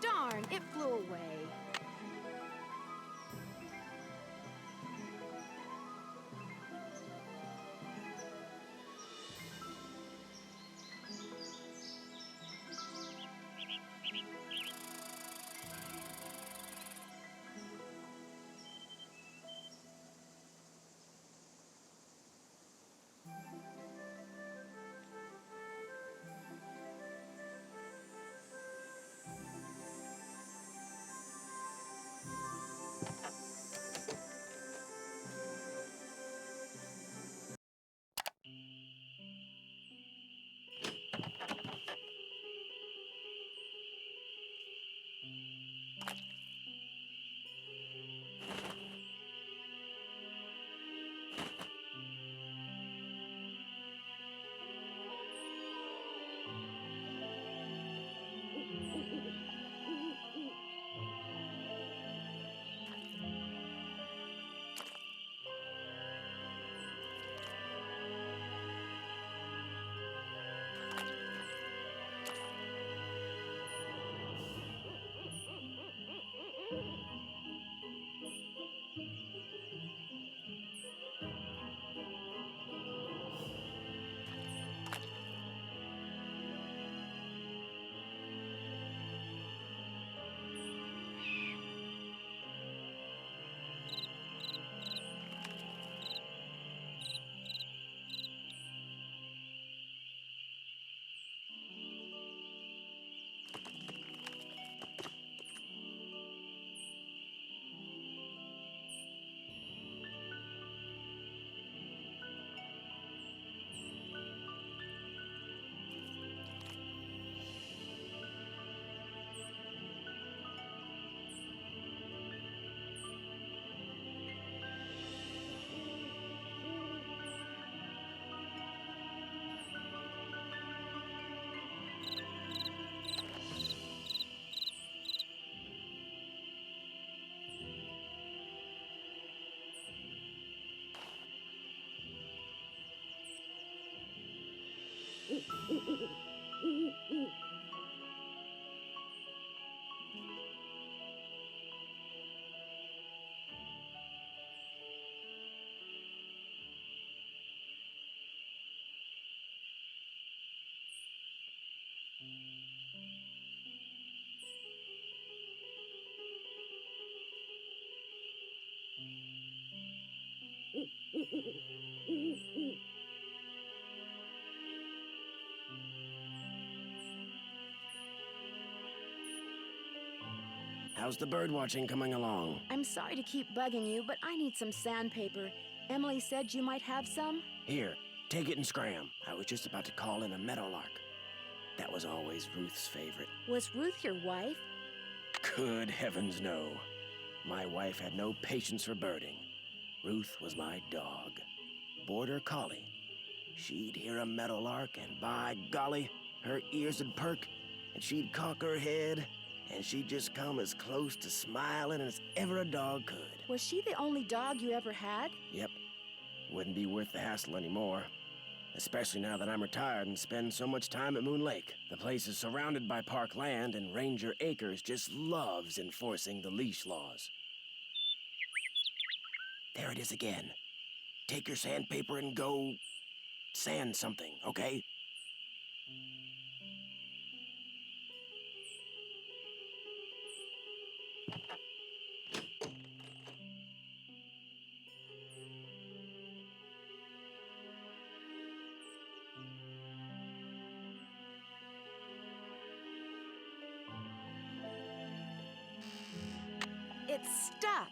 A: Darn, it flew away.
C: How's the bird watching coming along?
A: I'm sorry to keep bugging you, but I need some sandpaper. Emily said you might have some.
C: Here, take it and scram. I was just about to call in a meadowlark. That was always Ruth's favorite.
A: Was Ruth your wife?
C: Good heavens, no. My wife had no patience for birding. Ruth was my dog. Border collie. She'd hear a meadowlark, and by golly, her ears would perk, and she'd cock her head, and she'd just come as close to smiling as ever a dog could.
A: Was she the only dog you ever had?
C: Yep. Wouldn't be worth the hassle anymore. Especially now that I'm retired and spend so much time at Moon Lake. The place is surrounded by park land, and Ranger Acres just loves enforcing the leash laws. There it is again. Take your sandpaper and go sand something, okay?
A: It's stuck.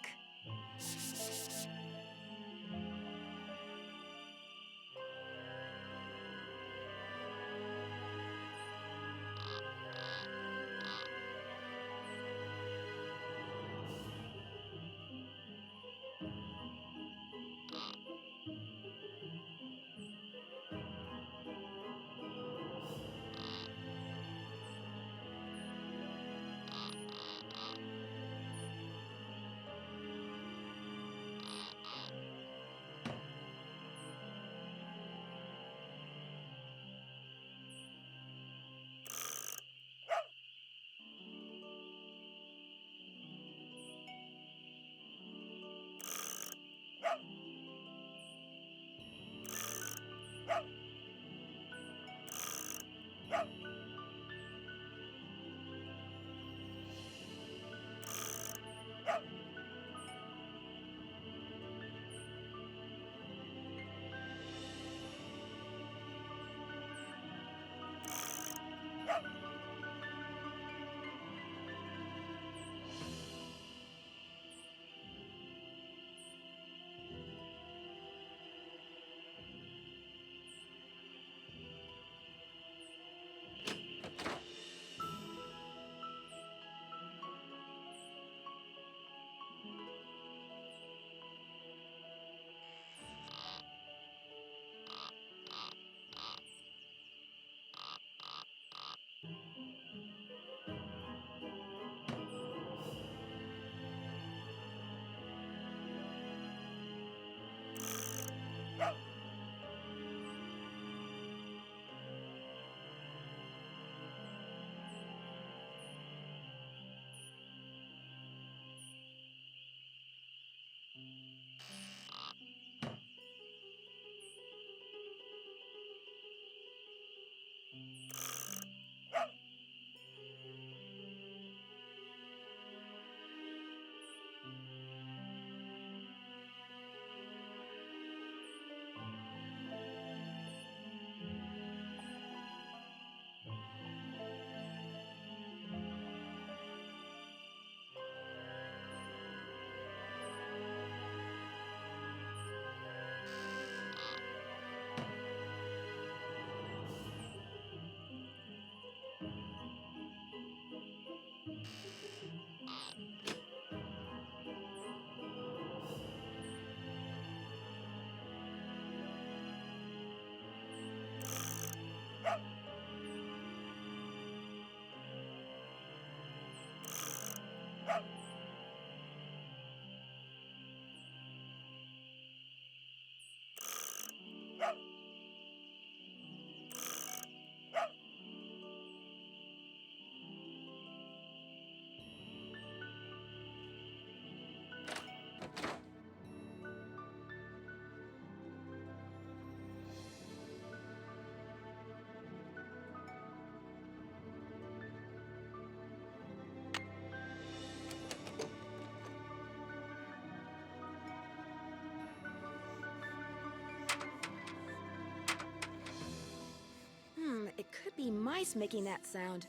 A: might be mice making that sound.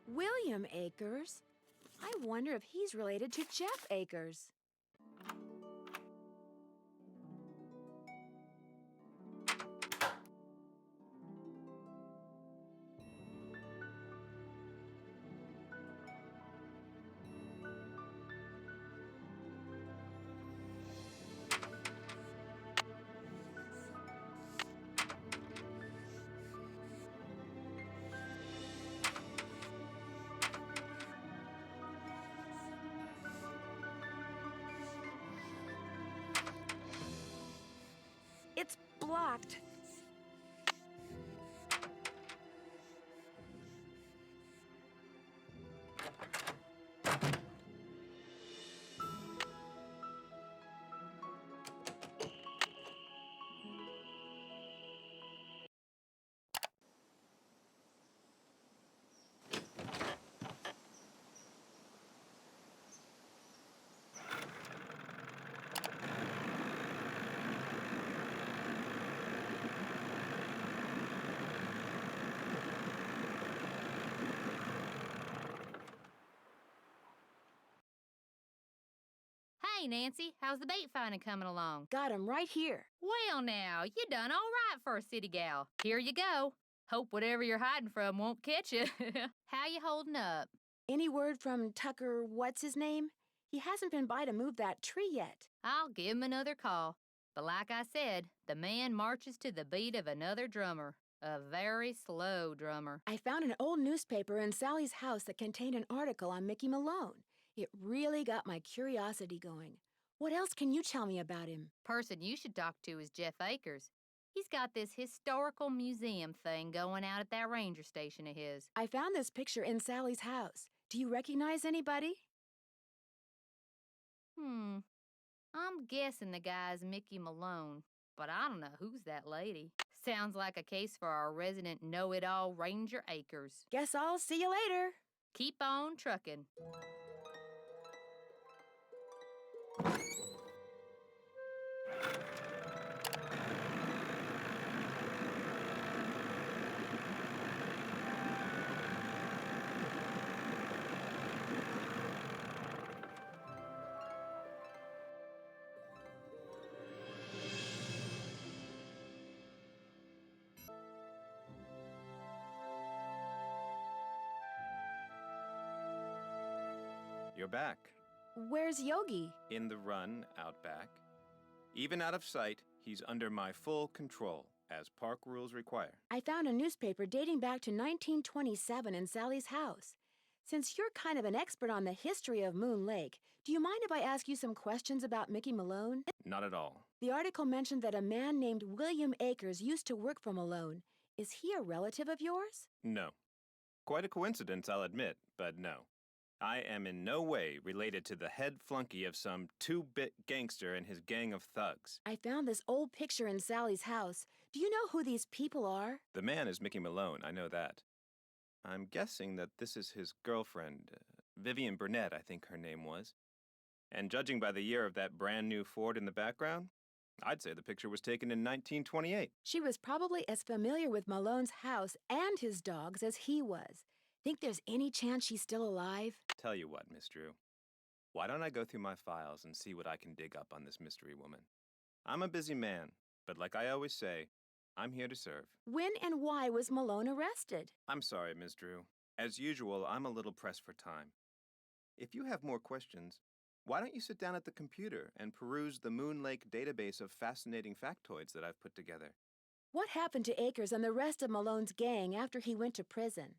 A: William Akers? I wonder if he's related to Jeff Akers. It's blocked.
D: Hey, Nancy, how's the bait finding coming along?
A: Got him right here.
D: Well, now, you done all right for a city gal. Here you go. Hope whatever you're hiding from won't catch you. How you holding up?
A: Any word from Tucker, what's his name? He hasn't been by to move that tree yet.
D: I'll give him another call. But like I said, the man marches to the beat of another drummer. A very slow drummer.
A: I found an old newspaper in Sally's house that contained an article on Mickey Malone. It really got my curiosity going. What else can you tell me about him?
D: Person you should talk to is Jeff Akers. He's got this historical museum thing going out at that ranger station of his.
A: I found this picture in Sally's house. Do you recognize anybody?
D: I'm guessing the guy's Mickey Malone, but I don't know who's that lady. Sounds like a case for our resident know-it-all Ranger Akers.
A: Guess I'll see you later.
D: Keep on trucking.
E: You're back.
A: Where's Yogi?
E: In the run out back. Even out of sight, he's under my full control, as park rules require.
A: I found a newspaper dating back to 1927 in Sally's house. Since you're kind of an expert on the history of Moon Lake, do you mind if I ask you some questions about Mickey Malone?
E: Not at all.
A: The article mentioned that a man named William Akers used to work for Malone. Is he a relative of yours?
E: No. Quite a coincidence, I'll admit, but no. I am in no way related to the head flunky of some two-bit gangster and his gang of thugs.
A: I found this old picture in Sally's house. Do you know who these people are?
E: The man is Mickey Malone, I know that. I'm guessing that this is his girlfriend, Vivian Burnett, I think her name was. And judging by the year of that brand new Ford in the background, I'd say the picture was taken in 1928.
A: She was probably as familiar with Malone's house and his dogs as he was. Think there's any chance she's still alive?
E: Tell you what, Miss Drew. Why don't I go through my files and see what I can dig up on this mystery woman? I'm a busy man, but like I always say, I'm here to serve.
A: When and why was Malone arrested?
E: I'm sorry, Miss Drew. As usual, I'm a little pressed for time. If you have more questions, why don't you sit down at the computer and peruse the Moon Lake database of fascinating factoids that I've put together?
A: What happened to Akers and the rest of Malone's gang after he went to prison?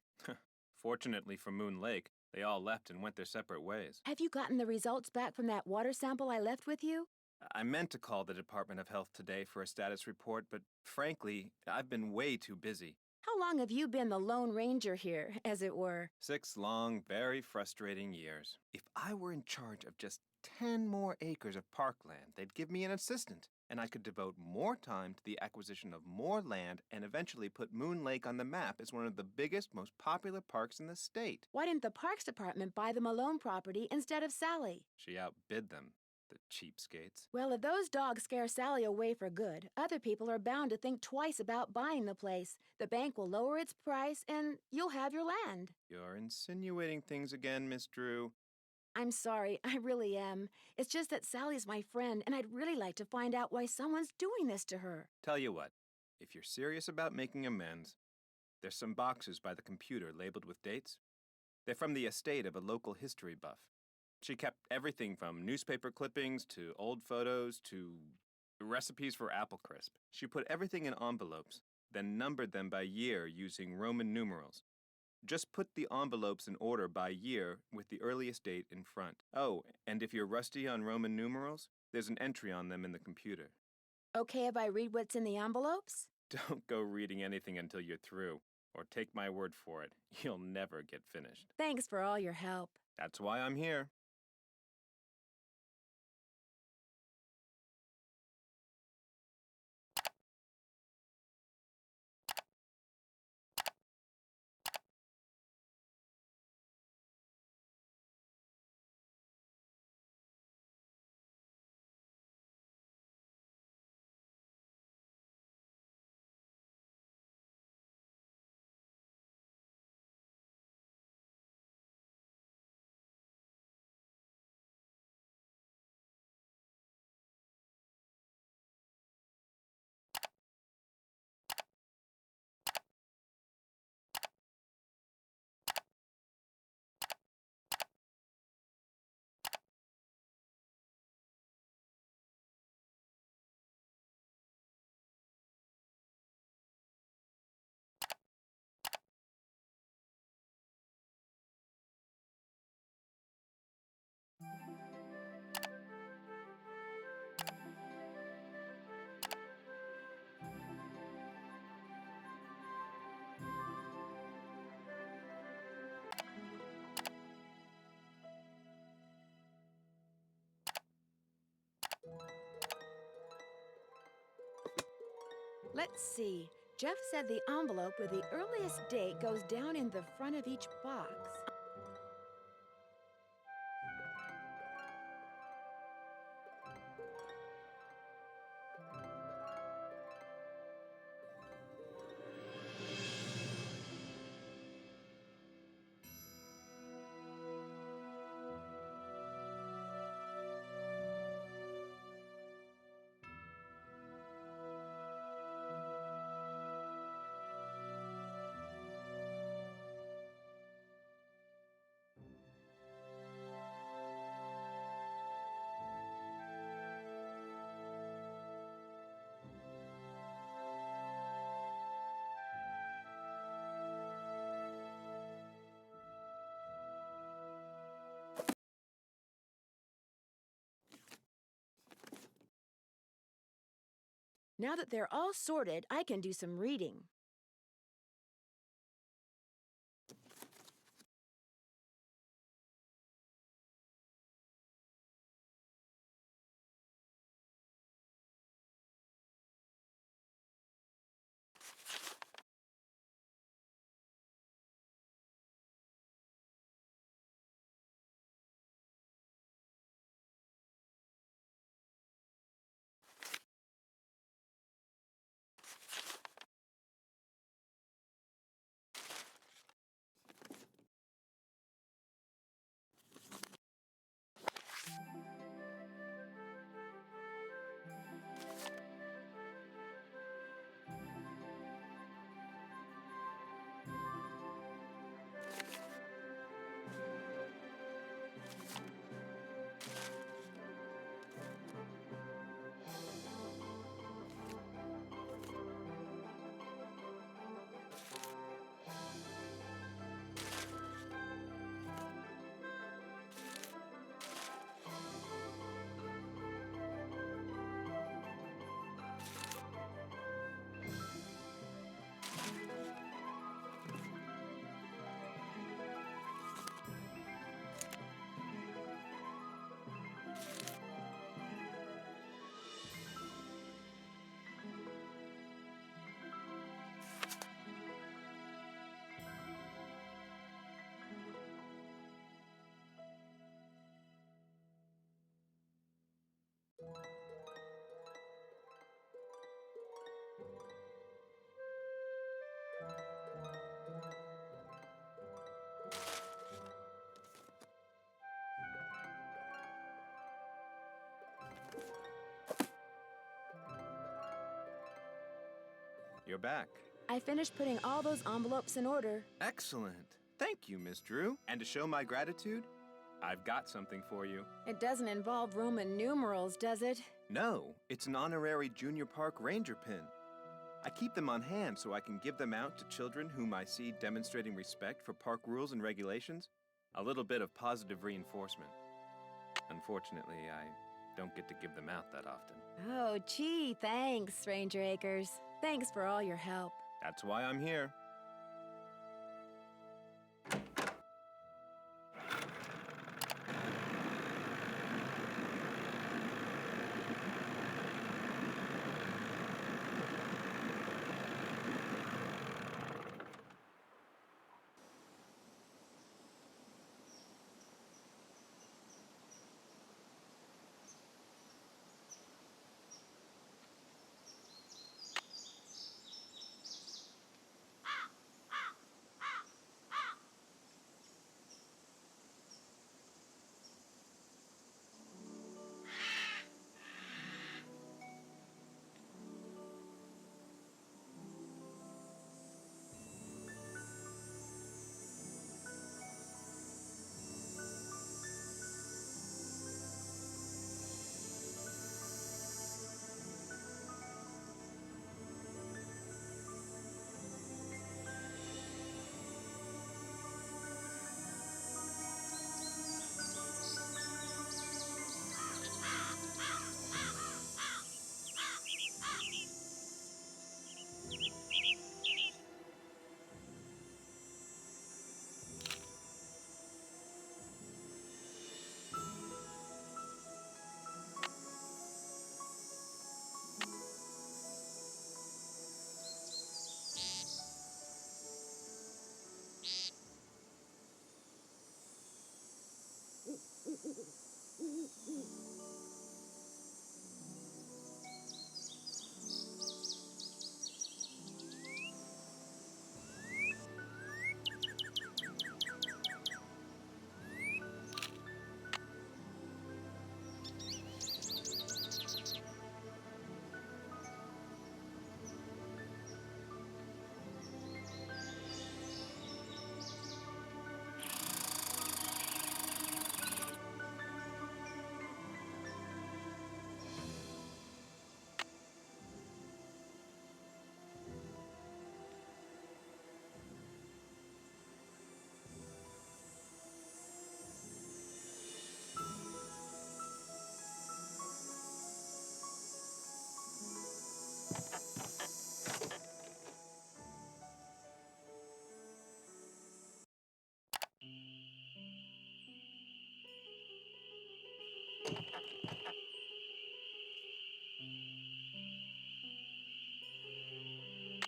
E: Fortunately for Moon Lake, they all left and went their separate ways.
A: Have you gotten the results back from that water sample I left with you?
E: I meant to call the Department of Health today for a status report, but frankly, I've been way too busy.
A: How long have you been the Lone Ranger here, as it were?
E: 6 long, very frustrating years. If I were in charge of just 10 more acres of parkland, they'd give me an assistant. and I could devote more time to the acquisition of more land and eventually put Moon Lake on the map as one of the biggest, most popular parks in the state.
A: Why didn't the Parks Department buy the Malone property instead of Sally?
E: She outbid them, the cheapskates.
A: Well, if those dogs scare Sally away for good, other people are bound to think twice about buying the place. The bank will lower its price, and you'll have your land.
E: You're insinuating things again, Miss Drew.
A: I'm sorry, I really am. It's just that Sally's my friend, and I'd really like to find out why someone's doing this to her.
E: Tell you what, if you're serious about making amends, there's some boxes by the computer labeled with dates. They're from the estate of a local history buff. She kept everything from newspaper clippings to old photos to recipes for apple crisp. She put everything in envelopes, then numbered them by year using Roman numerals. Just put the envelopes in order by year with the earliest date in front. Oh, and if you're rusty on Roman numerals, there's an entry on them in the computer.
A: Okay if I read what's in the envelopes?
E: Don't go reading anything until you're through, or take my word for it, you'll never get finished.
A: Thanks for all your help.
E: That's why I'm here.
A: Let's see. Jeff said the envelope with the earliest date goes down in the front of each box. Now that they're all sorted, I can do some reading.
E: You're back.
A: I finished putting all those envelopes in order.
E: Excellent. Thank you, Miss Drew. And to show my gratitude, I've got something for you.
A: It doesn't involve Roman numerals, does it?
E: No, it's an honorary Junior Park Ranger pin. I keep them on hand so I can give them out to children whom I see demonstrating respect for park rules and regulations. A little bit of positive reinforcement. Unfortunately, I don't get to give them out that often.
A: Oh, gee, thanks, Ranger Acres. Thanks for all your help.
E: That's why I'm here.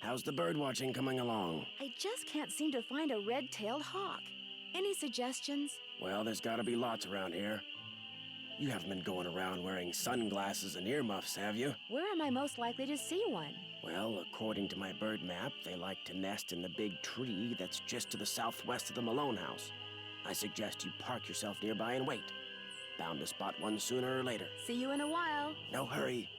C: How's the bird watching coming along?
A: I just can't seem to find a red-tailed hawk. Any suggestions?
C: Well, there's gotta be lots around here. You haven't been going around wearing sunglasses and earmuffs, have you?
A: Where am I most likely to see one?
C: Well, according to my bird map, they like to nest in the big tree that's just to the southwest of the Malone house. I suggest you park yourself nearby and wait. Bound to spot one sooner or later.
A: See you in a while.
C: No hurry.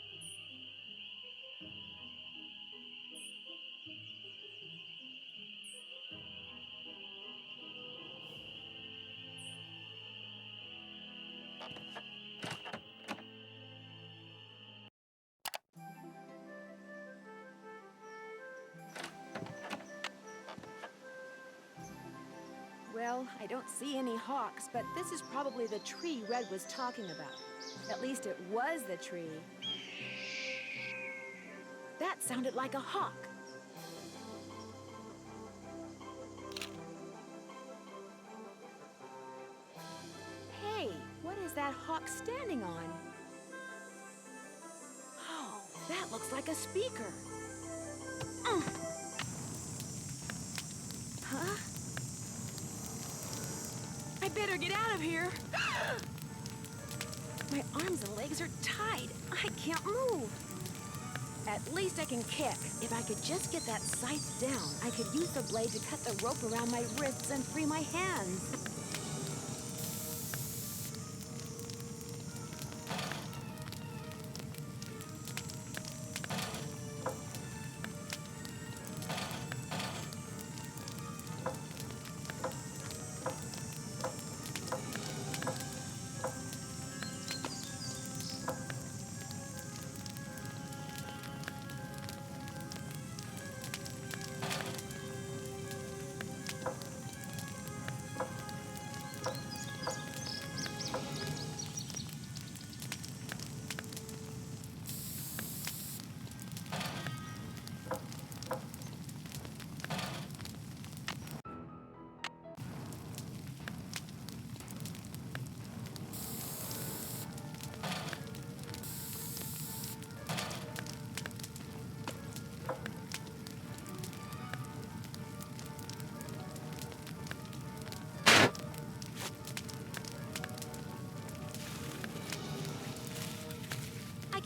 A: Well, I don't see any hawks, but this is probably the tree Red was talking about. At least it was the tree. That sounded like a hawk. Hey, what is that hawk standing on? Oh, that looks like a speaker. Huh? I better get out of here. My arms and legs are tied. I can't move. At least I can kick. If I could just get that scythe down, I could use the blade to cut the rope around my wrists and free my hands.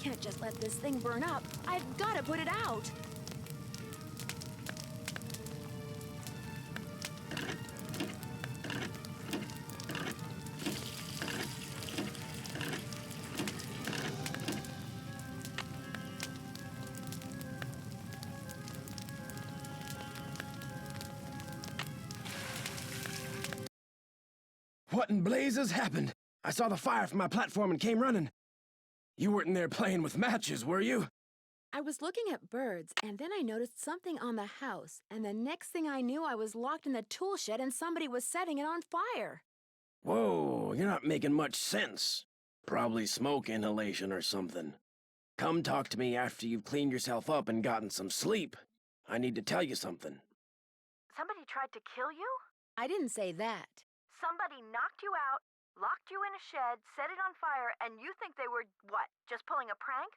A: can't just let this thing burn up. I've got to put it out.
C: What in blazes happened? I saw the fire from my platform and came running. You weren't in there playing with matches, were you?
A: I was looking at birds, and then I noticed something on the house, and the next thing I knew, I was locked in the tool shed and somebody was setting it on fire.
C: Whoa, you're not making much sense. Probably smoke inhalation or something. Come talk to me after you've cleaned yourself up and gotten some sleep. I need to tell you something.
B: Somebody tried to kill you?
A: I didn't say that.
B: Somebody knocked you out, locked you in a shed, set it on fire, and you think they were, what, just pulling a prank?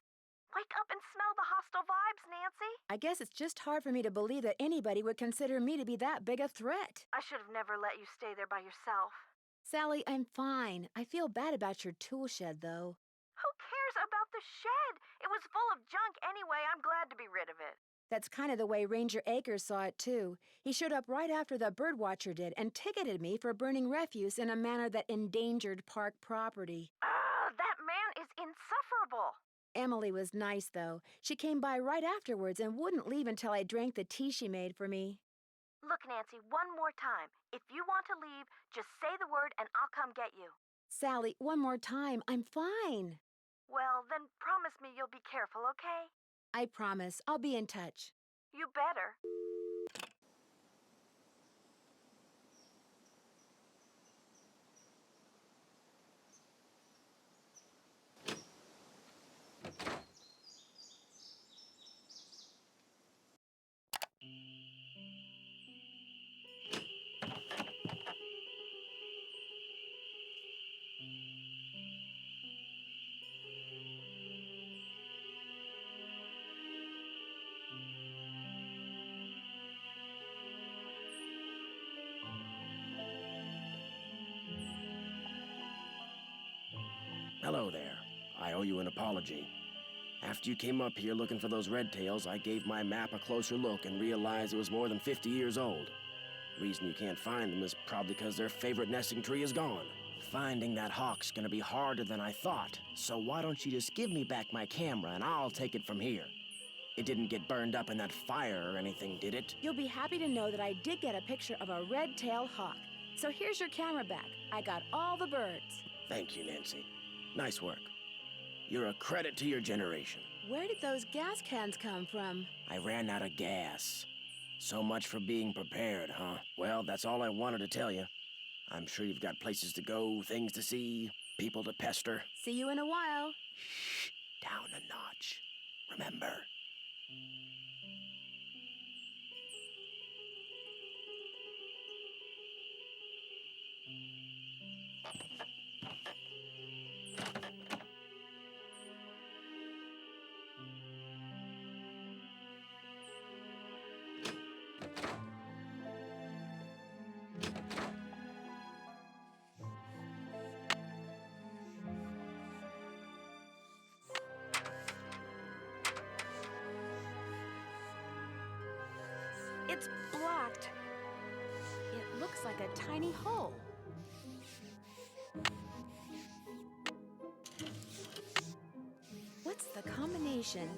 B: Wake up and smell the hostile vibes, Nancy.
A: I guess it's just hard for me to believe that anybody would consider me to be that big a threat.
B: I should have never let you stay there by yourself.
A: Sally, I'm fine. I feel bad about your tool shed, though.
B: Who cares about the shed? It was full of junk anyway. I'm glad to be rid of it.
A: That's kind of the way Ranger Akers saw it, too. He showed up right after the birdwatcher did and ticketed me for burning refuse in a manner that endangered park property.
B: That man is insufferable.
A: Emily was nice, though. She came by right afterwards and wouldn't leave until I drank the tea she made for me.
B: Look, Nancy, one more time. If you want to leave, just say the word and I'll come get you.
A: Sally, one more time. I'm fine.
B: Well, then promise me you'll be careful, okay?
A: I promise. I'll be in touch.
B: You better.
C: Hello there. I owe you an apology. After you came up here looking for those red tails, I gave my map a closer look and realized it was more than 50 years old. Reason you can't find them is probably because their favorite nesting tree is gone. Finding that hawk's gonna be harder than I thought, so why don't you just give me back my camera and I'll take it from here? It didn't get burned up in that fire or anything, did it?
A: You'll be happy to know that I did get a picture of a red-tailed hawk. So here's your camera back. I got all the birds.
C: Thank you, Nancy. Nice work. You're a credit to your generation.
A: Where did those gas cans come from?
C: I ran out of gas. So much for being prepared, huh? Well, that's all I wanted to tell you. I'm sure you've got places to go, things to see, people to pester.
A: See you in a while.
C: Shh, down a notch. Remember.
A: It's blocked. It looks like a tiny hole. What's the combination?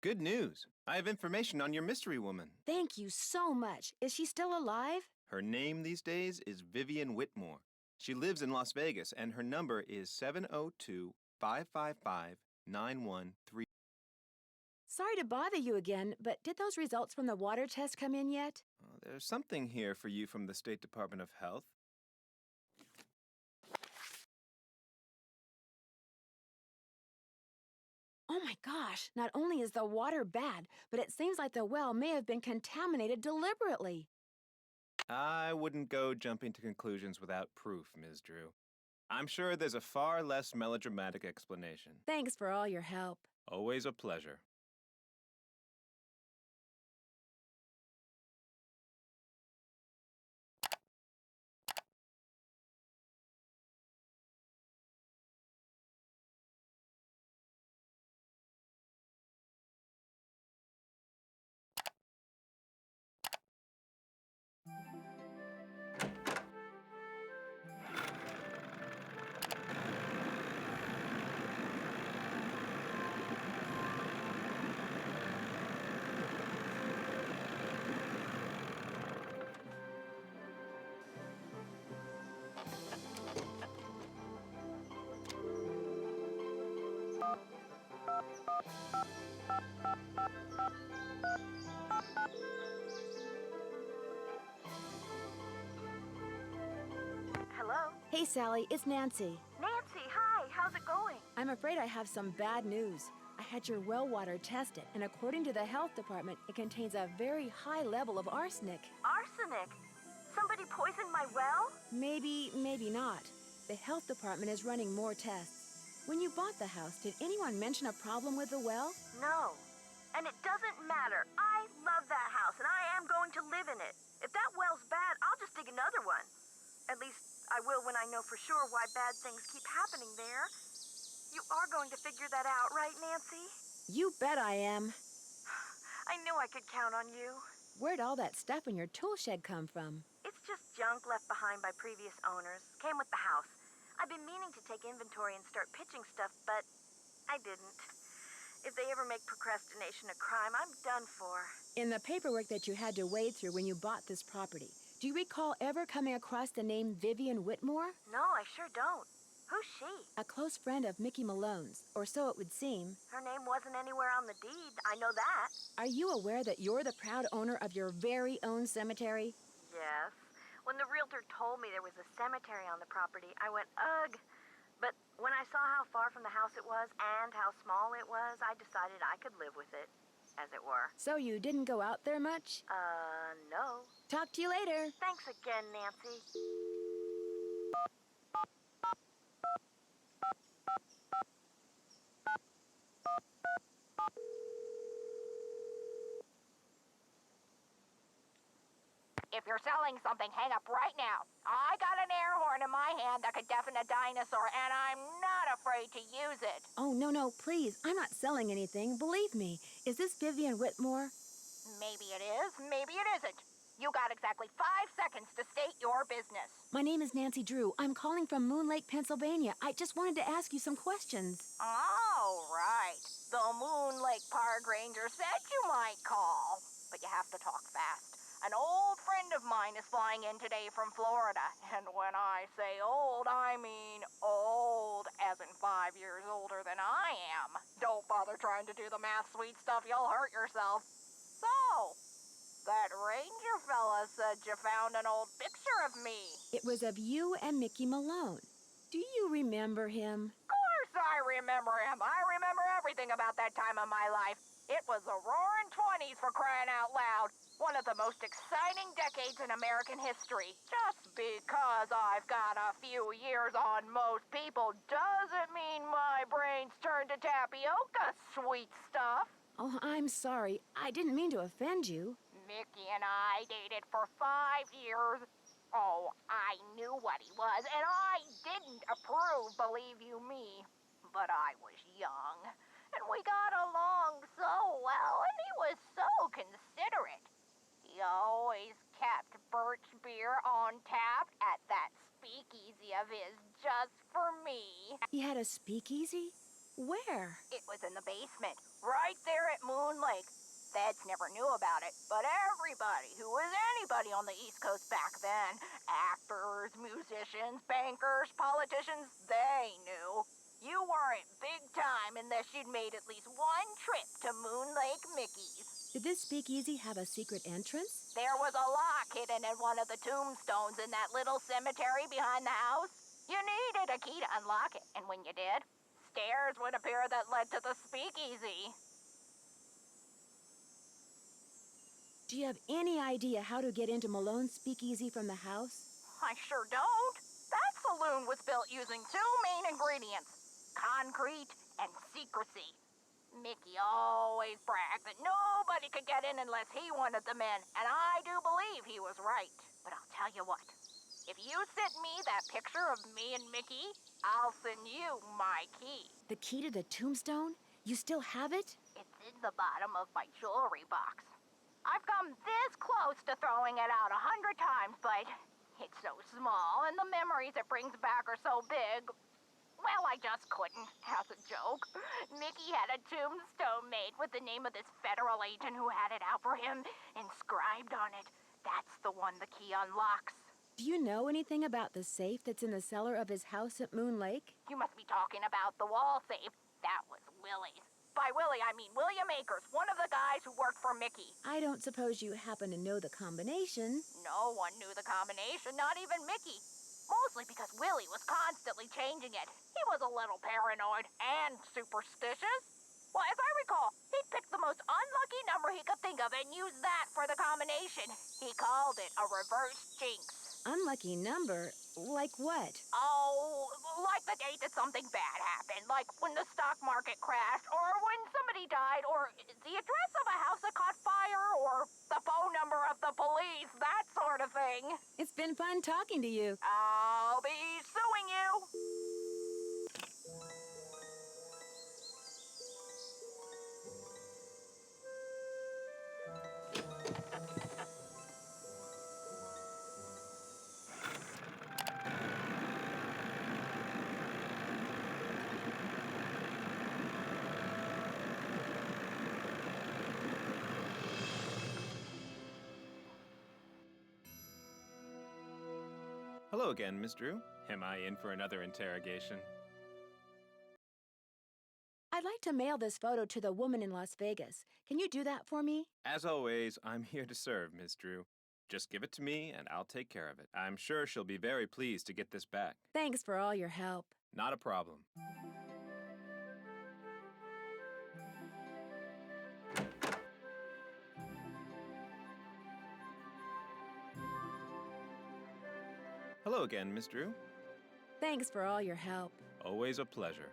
E: Good news. I have information on your mystery woman.
A: Thank you so much. Is she still alive?
E: Her name these days is Vivian Whitmore. She lives in Las Vegas, and her number is 702-555-9133.
A: Sorry to bother you again, but did those results from the water test come in yet?
E: There's something here for you from the State Department of Health.
A: Oh my gosh, not only is the water bad, but it seems like the well may have been contaminated deliberately.
E: I wouldn't go jumping to conclusions without proof, Ms. Drew. I'm sure there's a far less melodramatic explanation.
A: Thanks for all your help.
E: Always a pleasure.
B: Hello?
A: Hey Sally, it's Nancy.
B: Nancy, hi. How's it going?
A: I'm afraid I have some bad news. I had your well water tested, and according to the health department, it contains a very high level of arsenic.
B: Arsenic? Somebody poisoned my well?
A: Maybe, maybe not. The health department is running more tests. When you bought the house, did anyone mention a problem with the well?
B: No. And it doesn't matter. I love that house, and I am going to live in it. If that well's bad, I'll just dig another one. At least I will when I know for sure why bad things keep happening there. You are going to figure that out, right, Nancy?
A: You bet I am.
B: I knew I could count on you.
A: Where'd all that stuff in your tool shed come from?
B: It's just junk left behind by previous owners. Came with the house. I've been meaning to take inventory and start pitching stuff, but I didn't. If they ever make procrastination a crime, I'm done for.
A: In the paperwork that you had to wade through when you bought this property, do you recall ever coming across the name Vivian Whitmore?
B: No, I sure don't. Who's she?
A: A close friend of Mickey Malone's, or so it would seem.
B: Her name wasn't anywhere on the deed. I know that.
A: Are you aware that you're the proud owner of your very own cemetery?
B: Yes. When the realtor told me there was a cemetery on the property, I went, ugh. But when I saw how far from the house it was and how small it was, I decided I could live with it, as it were.
A: So you didn't go out there much?
B: No.
A: Talk to you later.
B: Thanks again, Nancy.
F: If you're selling something, hang up right now. I got an air horn in my hand that could deafen a dinosaur, and I'm not afraid to use it.
A: Oh, no, please. I'm not selling anything. Believe me. Is this Vivian Whitmore?
F: Maybe it is, maybe it isn't. You got exactly 5 seconds to state your business.
A: My name is Nancy Drew. I'm calling from Moon Lake, Pennsylvania. I just wanted to ask you some questions.
F: Oh, right. The Moon Lake Park Ranger said you might call. But you have to talk fast. An old friend of mine is flying in today from Florida. And when I say old, I mean old, as in 5 years older than I am. Don't bother trying to do the math, sweet stuff. You'll hurt yourself. So, that ranger fella said you found an old picture of me.
A: It was of you and Mickey Malone. Do you remember him?
F: Of course I remember him. I remember everything about that time of my life. It was the roaring 20s, for crying out loud. One of the most exciting decades in American history. Just because I've got a few years on most people doesn't mean my brain's turned to tapioca, sweet stuff.
A: Oh, I'm sorry. I didn't mean to offend you.
F: Mickey and I dated for 5 years. Oh, I knew what he was, and I didn't approve, believe you me. But I was young, and we got along so well, and he was so considerate. He always kept birch beer on tap at that speakeasy of his just for me.
A: He had a speakeasy? Where?
F: It was in the basement, right there at Moon Lake. Feds never knew about it, but everybody who was anybody on the East Coast back then, actors, musicians, bankers, politicians, they knew. You weren't big time unless you'd made at least one trip to Moon Lake Mickey's.
A: Did this speakeasy have a secret entrance?
F: There was a lock hidden in one of the tombstones in that little cemetery behind the house. You needed a key to unlock it, and when you did, stairs would appear that led to the speakeasy.
A: Do you have any idea how to get into Malone's speakeasy from the house?
F: I sure don't. That saloon was built using two main ingredients, concrete and secrecy. Mickey always bragged that nobody could get in unless he wanted them in, and I do believe he was right. But I'll tell you what, if you send me that picture of me and Mickey, I'll send you my key.
A: The key to the tombstone? You still have it?
F: It's in the bottom of my jewelry box. I've come this close to throwing it out 100 times, but it's so small and the memories it brings back are so big. Well, I just couldn't, as a joke. Mickey had a tombstone made with the name of this federal agent who had it out for him inscribed on it. That's the one the key unlocks.
A: Do you know anything about the safe that's in the cellar of his house at Moon Lake?
F: You must be talking about the wall safe. That was Willie's. By Willie, I mean William Akers, one of the guys who worked for Mickey.
A: I don't suppose you happen to know the combination.
F: No one knew the combination, not even Mickey. Mostly because Willie was constantly changing it. He was a little paranoid and superstitious. Well, as I recall, he'd pick the most unlucky number he could think of and use that for the combination. He called it a reverse jinx.
A: Unlucky number? Like what?
F: Oh, like the date that something bad happened, like when the stock market crashed, or when somebody died, or the address of a house that caught fire, or the phone number of the police, that sort of thing.
A: It's been fun talking to you.
F: I'll be suing you.
E: Hello again, Miss Drew. Am I in for another interrogation?
A: I'd like to mail this photo to the woman in Las Vegas. Can you do that for me?
E: As always, I'm here to serve, Miss Drew. Just give it to me, and I'll take care of it. I'm sure she'll be very pleased to get this back.
A: Thanks for all your help.
E: Not a problem. Hello again, Miss Drew.
A: Thanks for all your help.
E: Always a pleasure.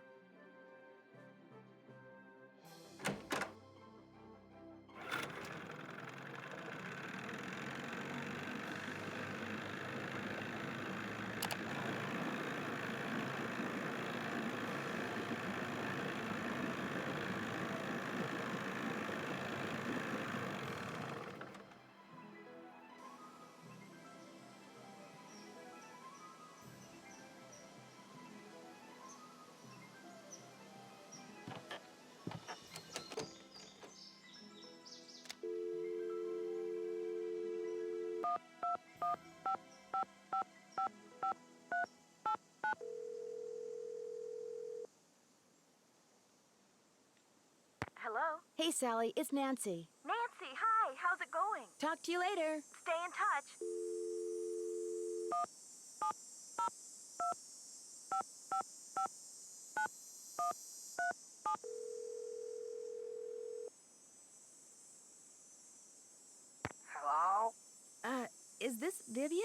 B: Hello?
A: Hey, Sally, it's Nancy.
B: Nancy, hi. How's it going?
A: Talk to you later.
B: Stay in touch.
G: Hello?
A: Is this Vivian?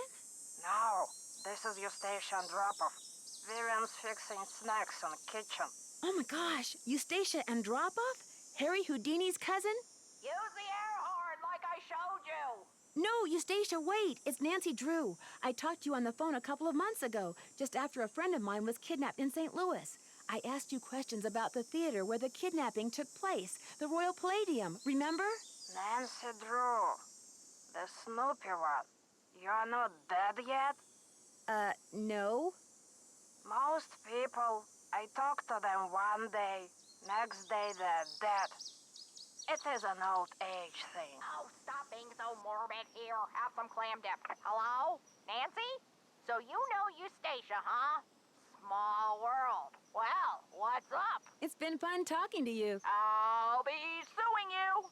G: No, this is your station drop-off. Vivian's fixing snacks in the kitchen.
A: Oh my gosh, Eustacia Andropov? Harry Houdini's cousin?
F: Use the air horn like I showed you.
A: No, Eustacia, wait. It's Nancy Drew. I talked to you on the phone a couple of months ago, just after a friend of mine was kidnapped in St. Louis. I asked you questions about the theater where the kidnapping took place, the Royal Palladium, remember?
G: Nancy Drew, the Snoopy one. You're not dead yet?
A: No.
G: Most people I talked to them one day. Next day, they're dead. It is an old age thing.
F: Oh, stop being so morbid. Here, have some clam dip. Hello? Nancy? So you know Eustacia, huh? Small world. Well, what's up?
A: It's been fun talking to you.
F: I'll be suing you.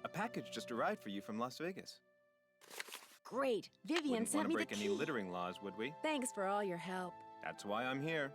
E: A package just arrived for you from Las Vegas.
A: Great. Vivian
E: Wouldn't
A: sent
E: want
A: me
E: to
A: the
E: break
A: key.
E: any littering laws, would we?
A: Thanks for all your help.
E: That's why I'm here.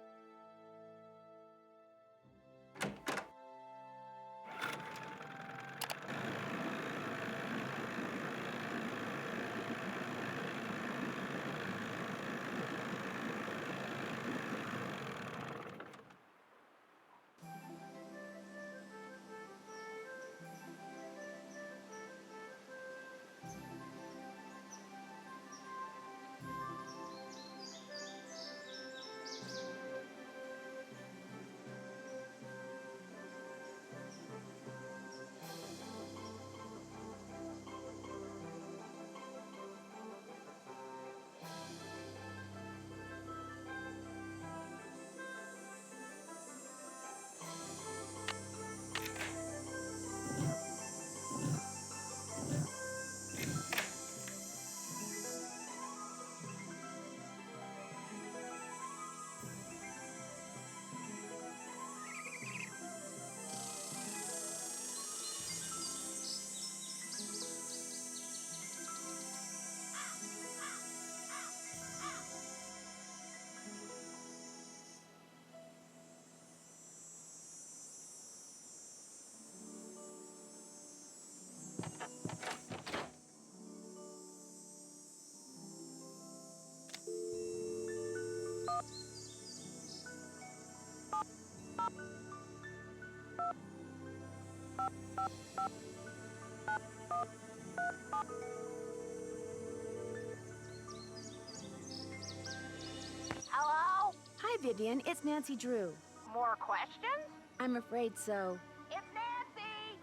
F: Hello?
A: Hi, Vivian. It's Nancy Drew.
F: More questions?
A: I'm afraid so.
F: It's Nancy!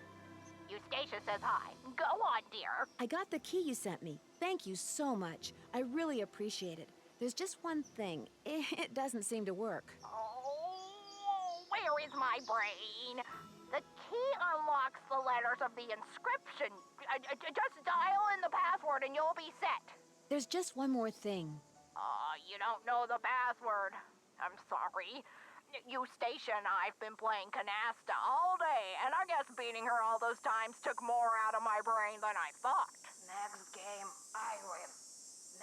F: Eustacia says hi. Go on, dear.
A: I got the key you sent me. Thank you so much. I really appreciate it. There's just one thing. It doesn't seem to work.
F: Oh, where is my brain? The key unlocks the letters of the inscription. Just dial in the password and you'll be set.
A: There's just one more thing.
F: You don't know the password. I'm sorry. Eustacia and I've been playing canasta all day, and I guess beating her all those times took more out of my brain than I thought.
G: Next game, I win.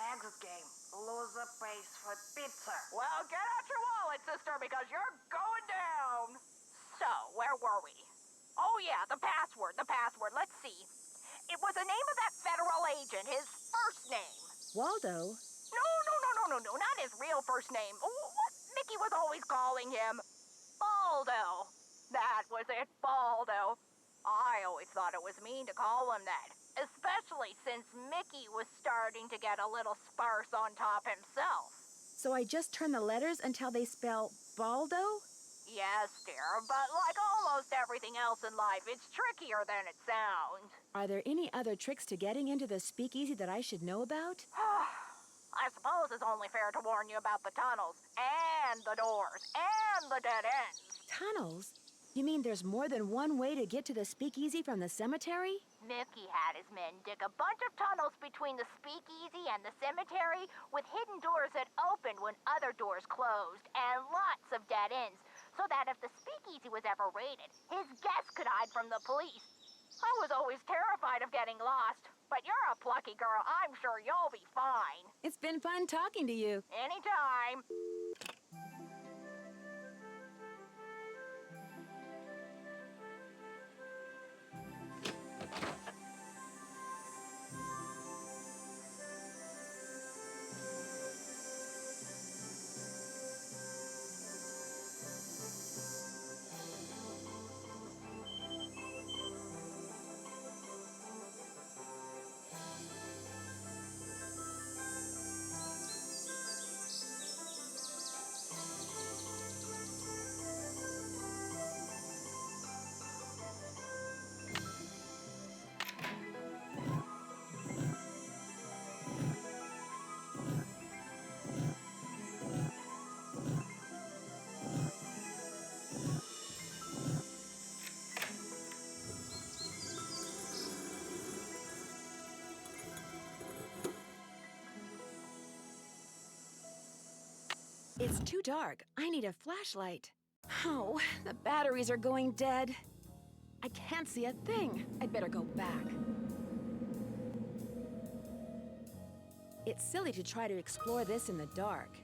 G: Next game, loser pays for pizza.
F: Well, get out your wallet, sister, because you're going down. So, where were we? Oh, yeah, the password. Let's see. It was the name of that federal agent, his first name.
A: Waldo?
F: No, not his real first name. What Mickey was always calling him. Baldo. That was it, Baldo. I always thought it was mean to call him that, especially since Mickey was starting to get a little sparse on top himself.
A: So I just turn the letters until they spell Baldo?
F: Yes, dear, but like almost everything else in life, it's trickier than it sounds.
A: Are there any other tricks to getting into the speakeasy that I should know about?
F: I suppose it's only fair to warn you about the tunnels, and the doors, and the dead ends.
A: Tunnels? You mean there's more than one way to get to the speakeasy from the cemetery?
F: Mickey had his men dig a bunch of tunnels between the speakeasy and the cemetery with hidden doors that opened when other doors closed, and lots of dead ends, so that if the speakeasy was ever raided, his guests could hide from the police. I was always terrified of getting lost, but you're a plucky girl. I'm sure you'll be fine.
A: It's been fun talking to you.
F: Anytime.
A: It's too dark. I need a flashlight. Oh, the batteries are going dead. I can't see a thing. I'd better go back. It's silly to try to explore this in the dark.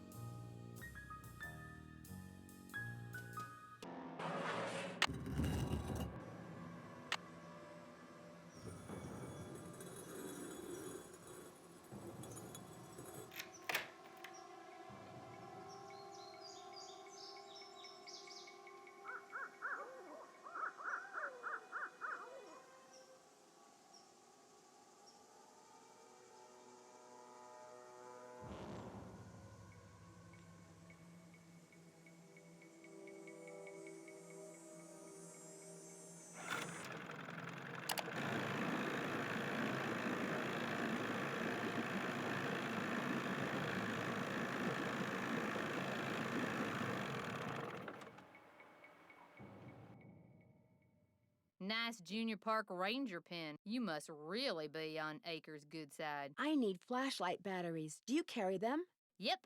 D: Nice junior park ranger pin. You must really be on Acre's good side.
A: I need flashlight batteries. Do you carry them?
D: Yep.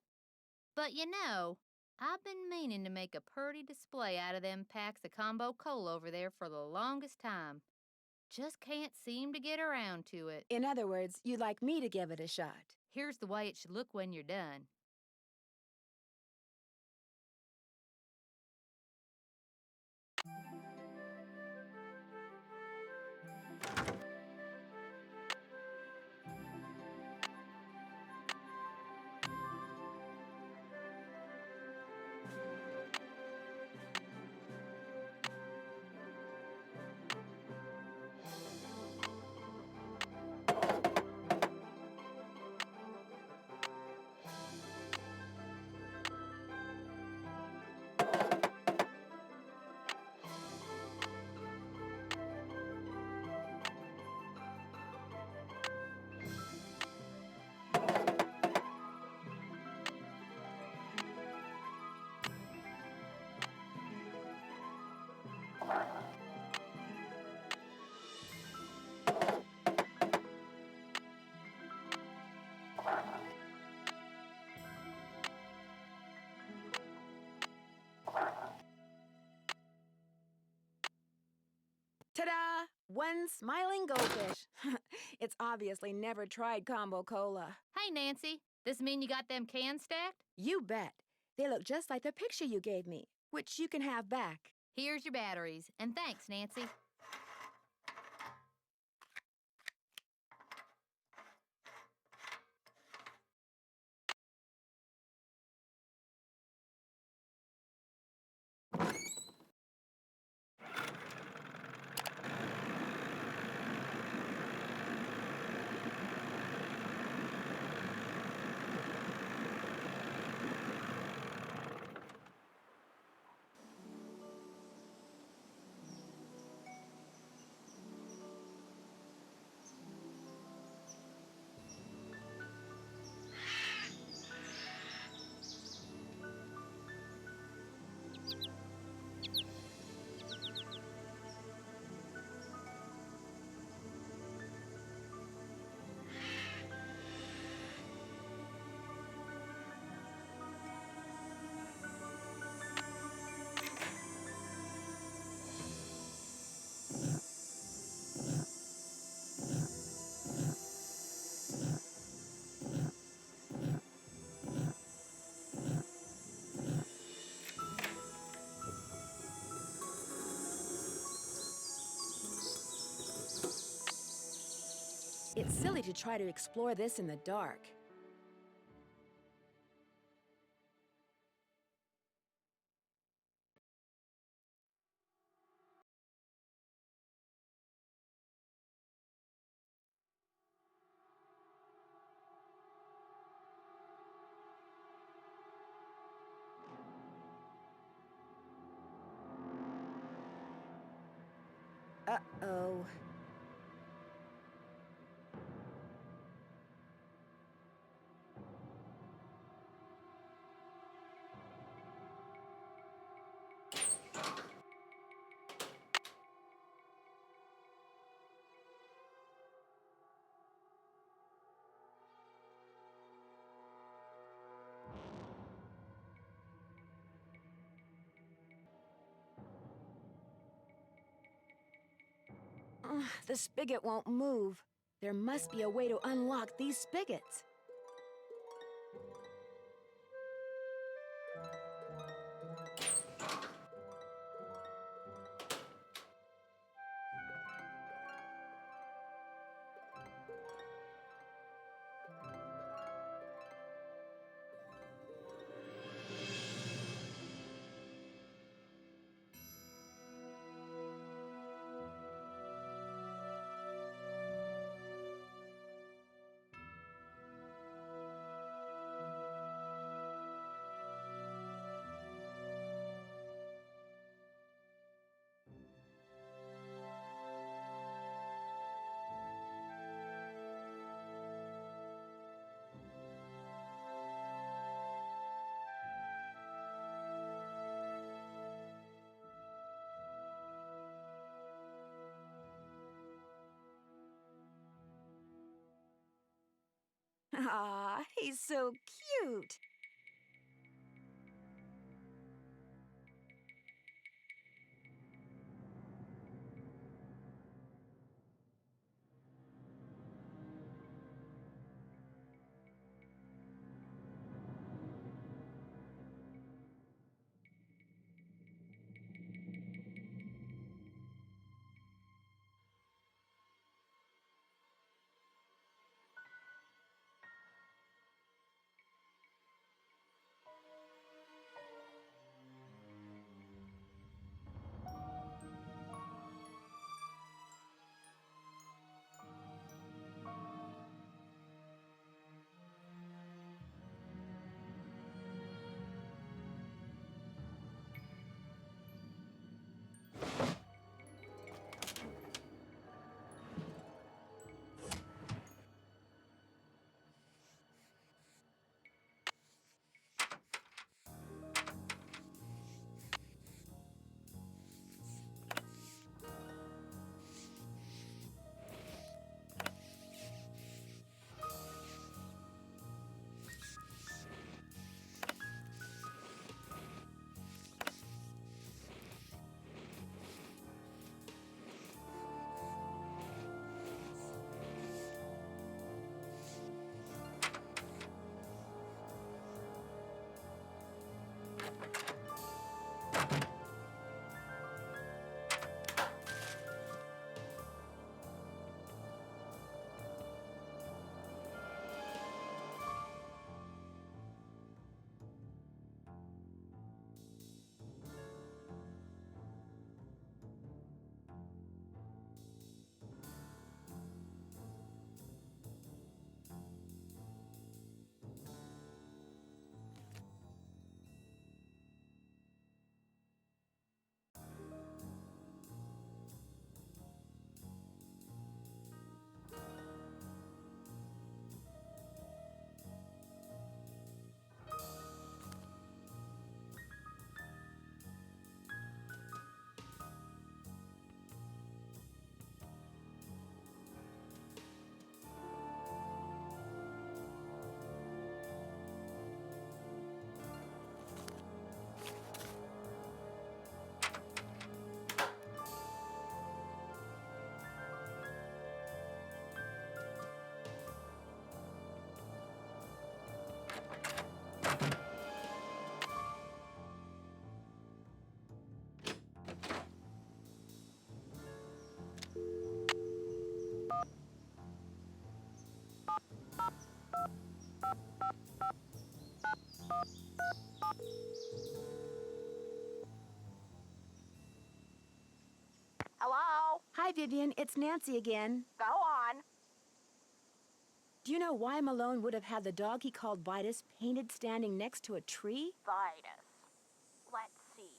D: But you know, I've been meaning to make a purty display out of them packs of combo coal over there for the longest time. Just can't seem to get around to it.
A: In other words, you'd like me to give it a shot.
D: Here's the way it should look when you're done.
A: Ta-da! One smiling goldfish. It's obviously never tried combo cola.
D: Hey, Nancy, this mean you got them cans stacked?
A: You bet. They look just like the picture you gave me, which you can have back.
D: Here's your batteries, and thanks, Nancy.
A: It's silly to try to explore this in the dark. Uh-oh. The spigot won't move. There must be a way to unlock these spigots. Aw, he's so cute.
F: Hello?
A: Hi, Vivian. It's Nancy again.
F: Go on.
A: Do you know why Malone would have had the dog he called Vitus painted standing next to a tree?
F: Vitus. Let's see.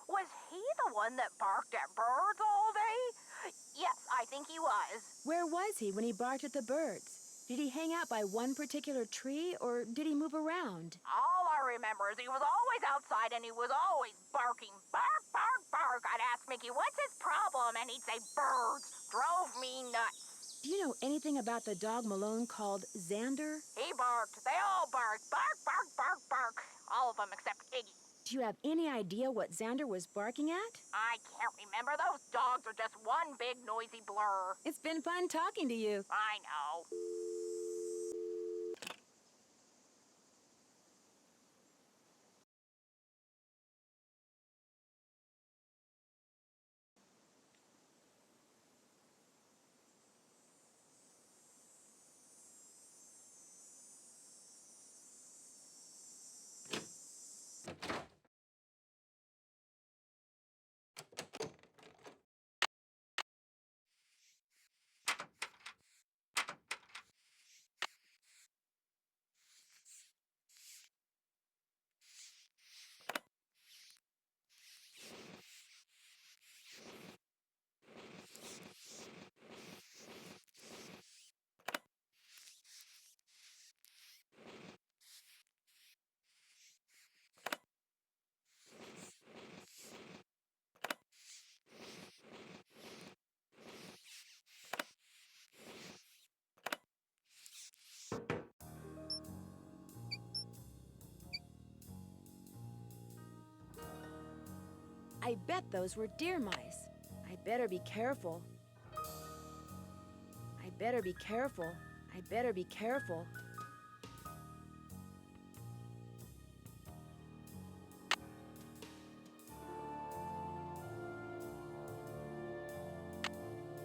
F: Was he the one that barked at birds all day? Yes, I think he was.
A: Where was he when he barked at the birds? Did he hang out by one particular tree, or did he move around?
F: All I remember is he was always outside and he was always barking. Bark, bark, bark. I'd ask Mickey, what's his problem? And he'd say, birds. Drove me nuts.
A: Do you know anything about the dog Malone called Xander?
F: He barked. They all barked. Bark, bark, bark, bark. All of them except Iggy.
A: Do Do you have any idea what Xander was barking at?
F: I can't remember. Those dogs are just one big noisy blur.
A: It's been fun talking to you.
F: I know.
A: I bet those were deer mice. I better be careful. I better be careful. I better be careful.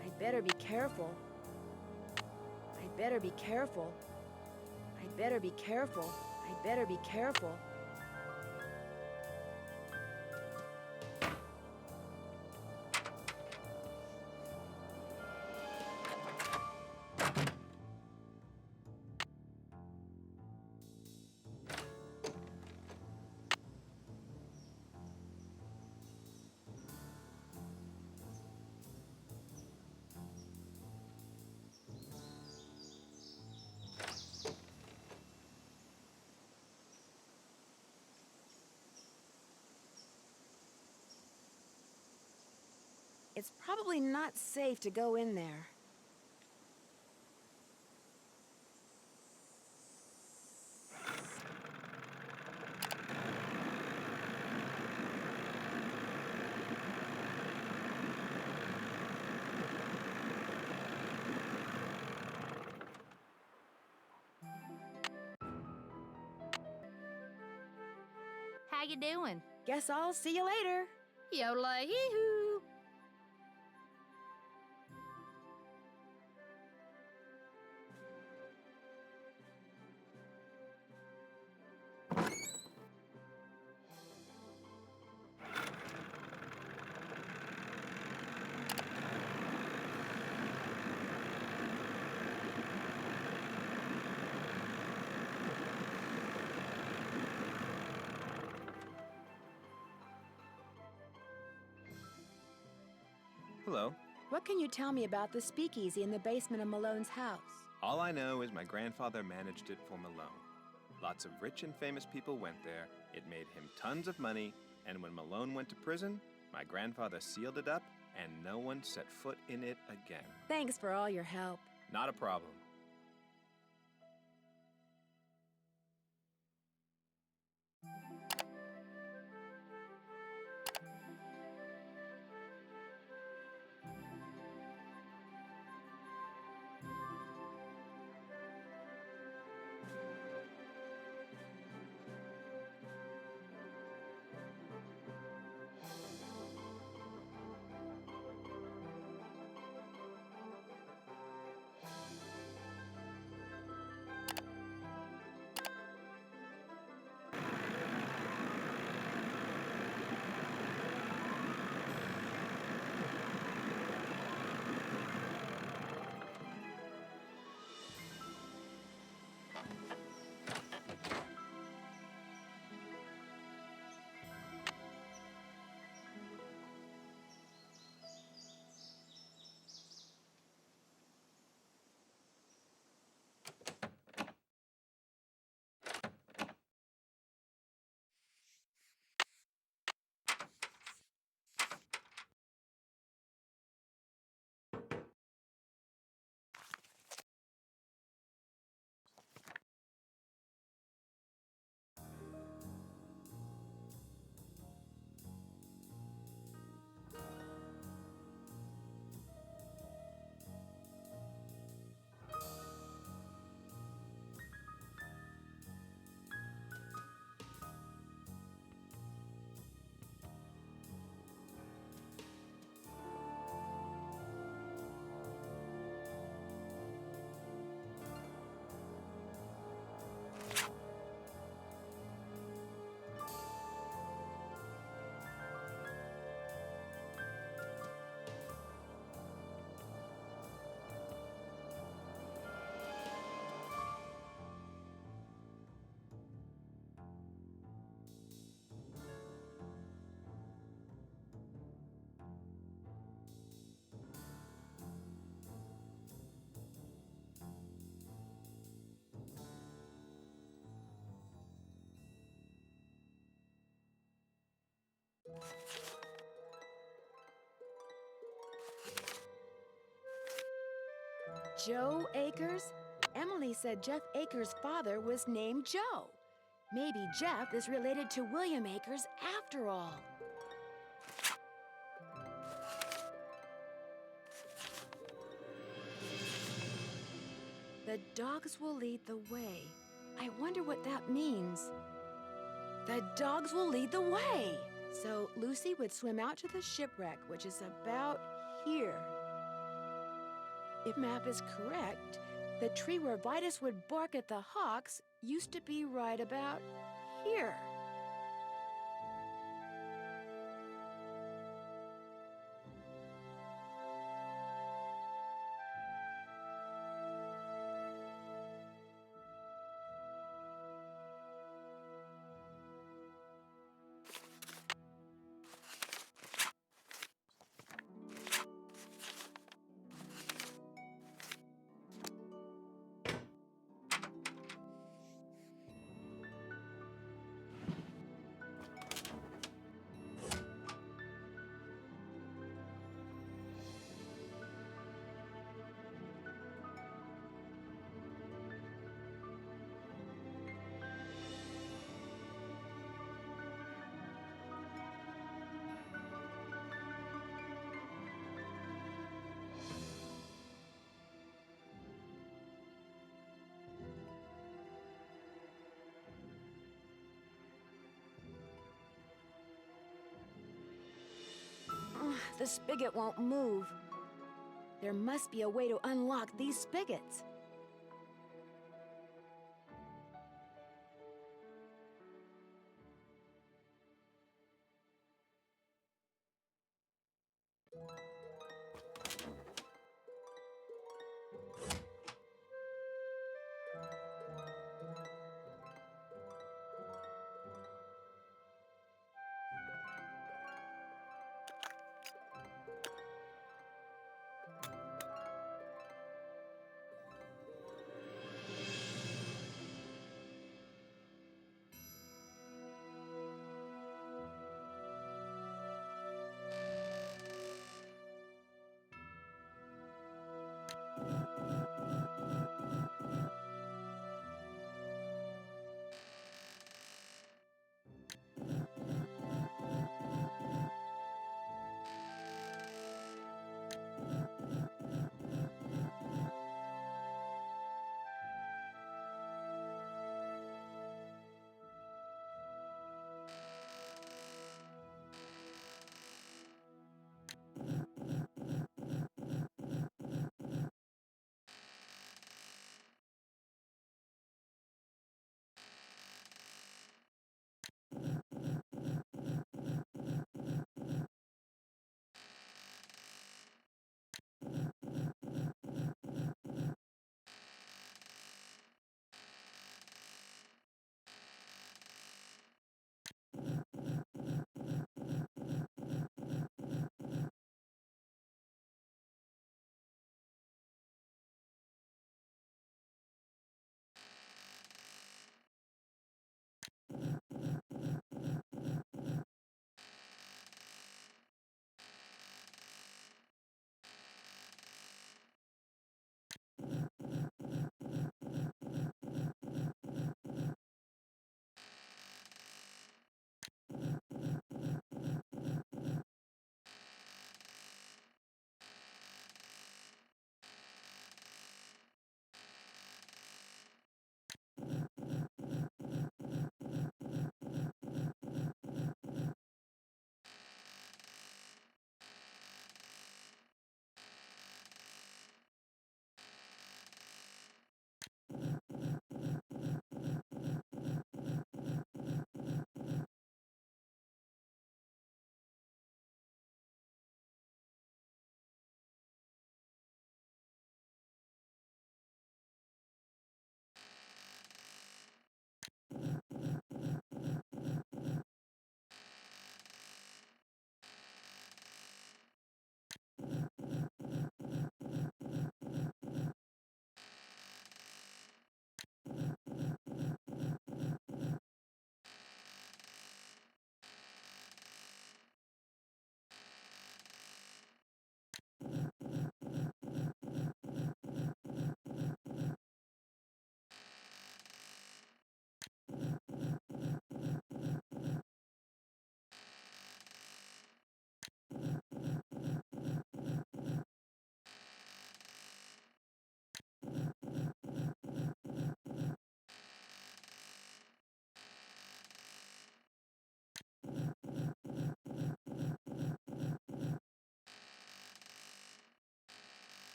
A: I better be careful. I better be careful. I better be careful. I better be careful. It's probably not safe to go in there.
D: How you doing?
A: Guess I'll see you later.
D: Yodelay-hee-hoo.
E: Hello.
A: What can you tell me about the speakeasy in the basement of Malone's house?
E: All I know is my grandfather managed it for Malone. Lots of rich and famous people went there. It made him tons of money, and when Malone went to prison, my grandfather sealed it up, and no one set foot in it again.
A: Thanks for all your help.
E: Not a problem.
A: Joe Akers? Emily said Jeff Akers' father was named Joe. Maybe Jeff is related to William Akers after all. The dogs will lead the way. I wonder what that means. The dogs will lead the way. So Lucy would swim out to the shipwreck, which is about here. If map is correct, the tree where Vitus would bark at the hawks used to be right about here. The spigot won't move. There must be a way to unlock these spigots.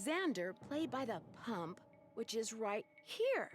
A: Xander, played by the pump, which is right here.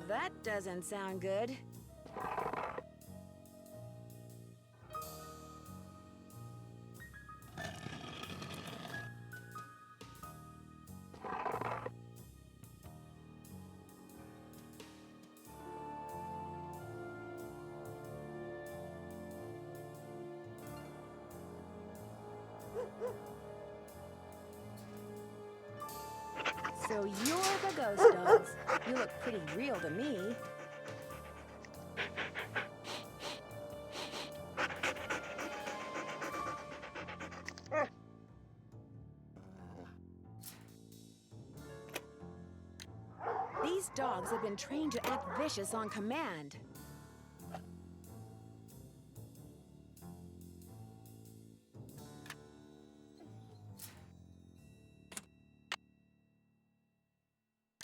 A: That doesn't sound good. So you're the ghost dogs. You look pretty real to me. These dogs have been trained to act vicious on command.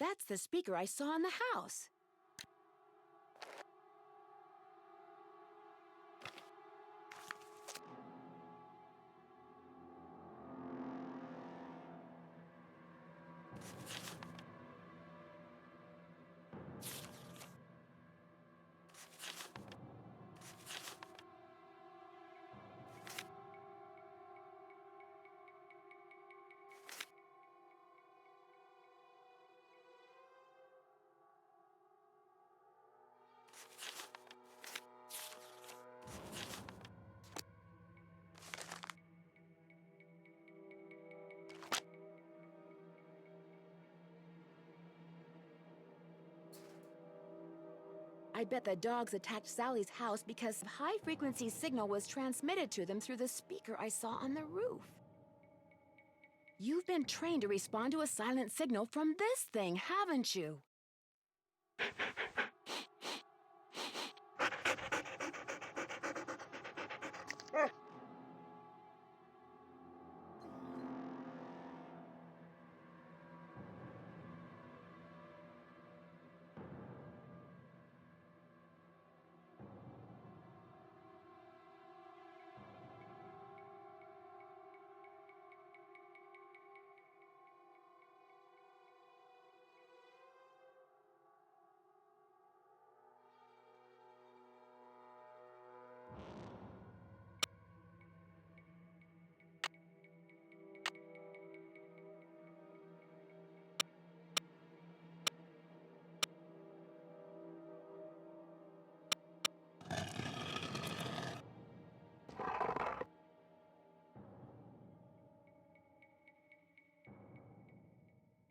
A: That's the speaker I saw in the house. I bet the dogs attacked Sally's house because a high-frequency signal was transmitted to them through the speaker I saw on the roof. You've been trained to respond to a silent signal from this thing, haven't you?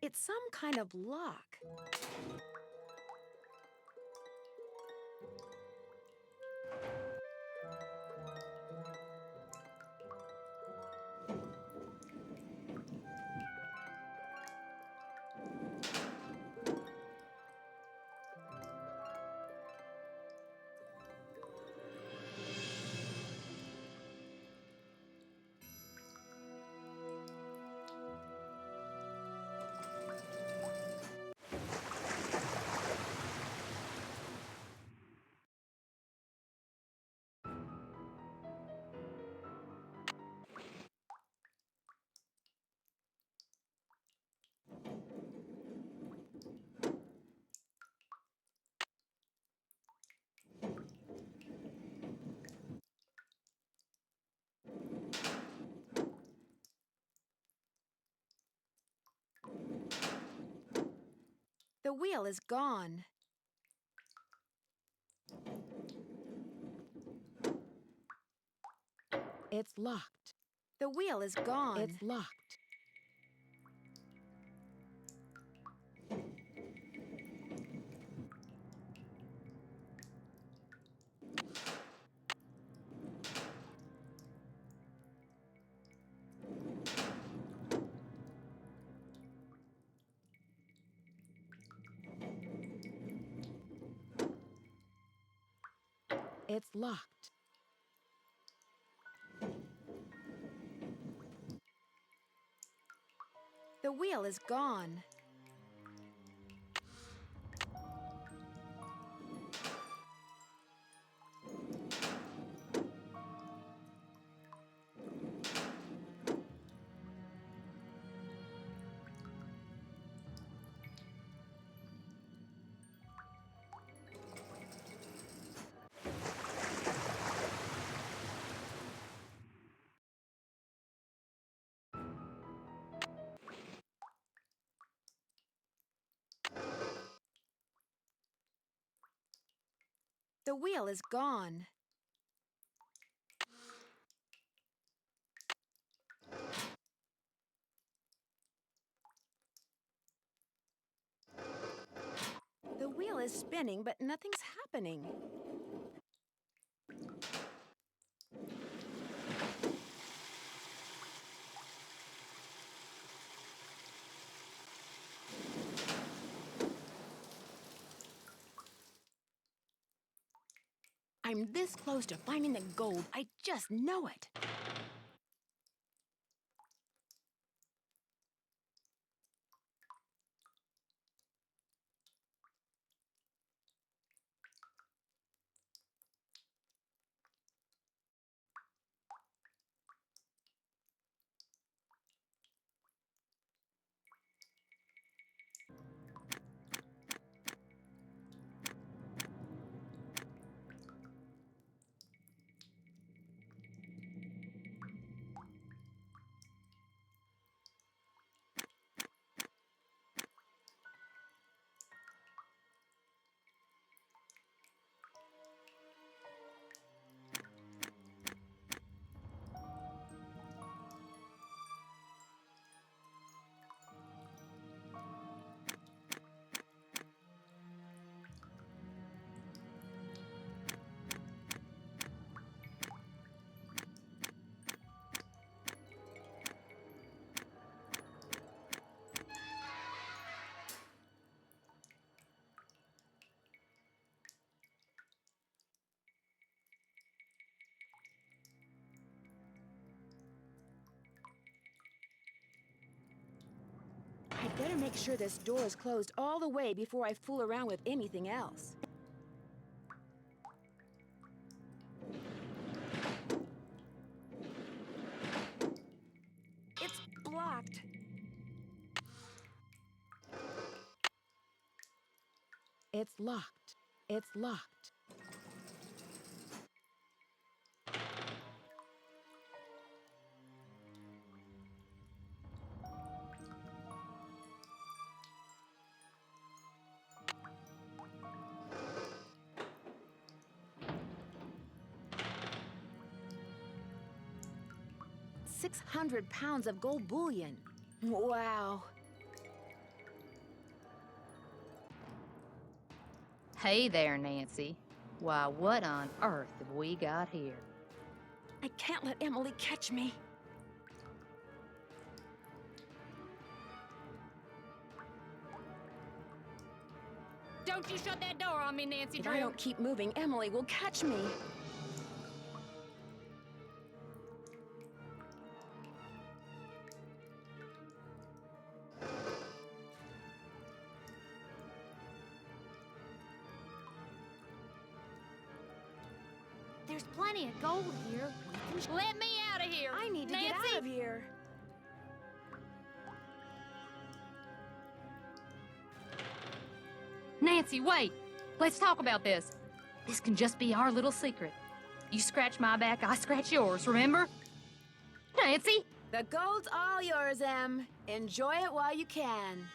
A: It's some kind of lock. The wheel is gone. It's locked. The wheel is gone. It's locked. It's locked. The wheel is gone. The wheel is gone. The wheel is spinning, but nothing's happening. I'm this close to finding the gold. I just know it. I'd better make sure this door is closed all the way before I fool around with anything else. It's blocked. It's locked. It's locked. £600 of gold bullion. Wow.
D: Hey there, Nancy. Why, what on earth have we got here?
A: I can't let Emily catch me.
D: Don't you shut that door on me, Nancy
A: If
D: Drew.
A: I don't keep moving, Emily will catch me.
D: There's plenty of gold here. Let me out of here,
A: I need to
D: Nancy.
A: get out of here.
D: Nancy, wait. Let's talk about this. This can just be our little secret. You scratch my back, I scratch yours, remember? Nancy!
A: The gold's all yours, Em. Enjoy it while you can.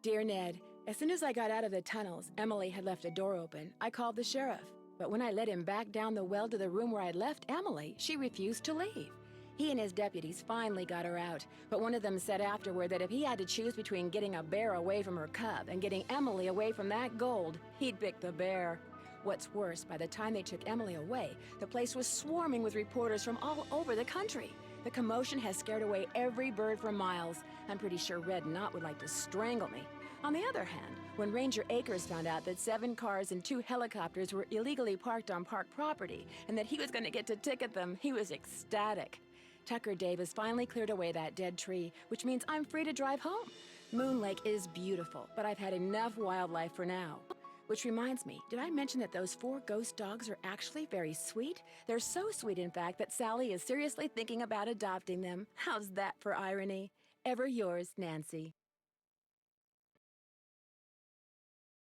A: Dear Ned, as soon as I got out of the tunnels, Emily had left a door open. I called the sheriff. But when I led him back down the well to the room where I'd left Emily, she refused to leave. He and his deputies finally got her out, but one of them said afterward that if he had to choose between getting a bear away from her cub and getting Emily away from that gold, he'd pick the bear. What's worse, by the time they took Emily away, the place was swarming with reporters from all over the country. The commotion has scared away every bird for miles. I'm pretty sure Red Knot would like to strangle me. On the other hand, when Ranger Akers found out that 7 cars and 2 helicopters were illegally parked on park property and that he was going to get to ticket them, he was ecstatic. Tucker Davis finally cleared away that dead tree, which means I'm free to drive home. Moon Lake is beautiful, but I've had enough wildlife for now. Which reminds me, did I mention that those 4 ghost dogs are actually very sweet? They're so sweet, in fact, that Sally is seriously thinking about adopting them. How's that for irony? Ever yours, Nancy.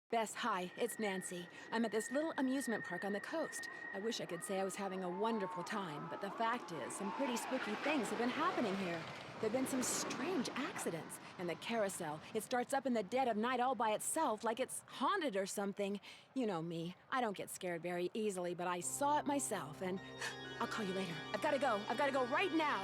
A: Bess, hi, it's Nancy. I'm at this little amusement park on the coast. I wish I could say I was having a wonderful time, but the fact is, some pretty spooky things have been happening here. There have been some strange accidents, and the carousel, it starts up in the dead of night all by itself, like it's haunted or something. You know me, I don't get scared very easily, but I saw it myself, and I'll call you later. I've gotta go right now.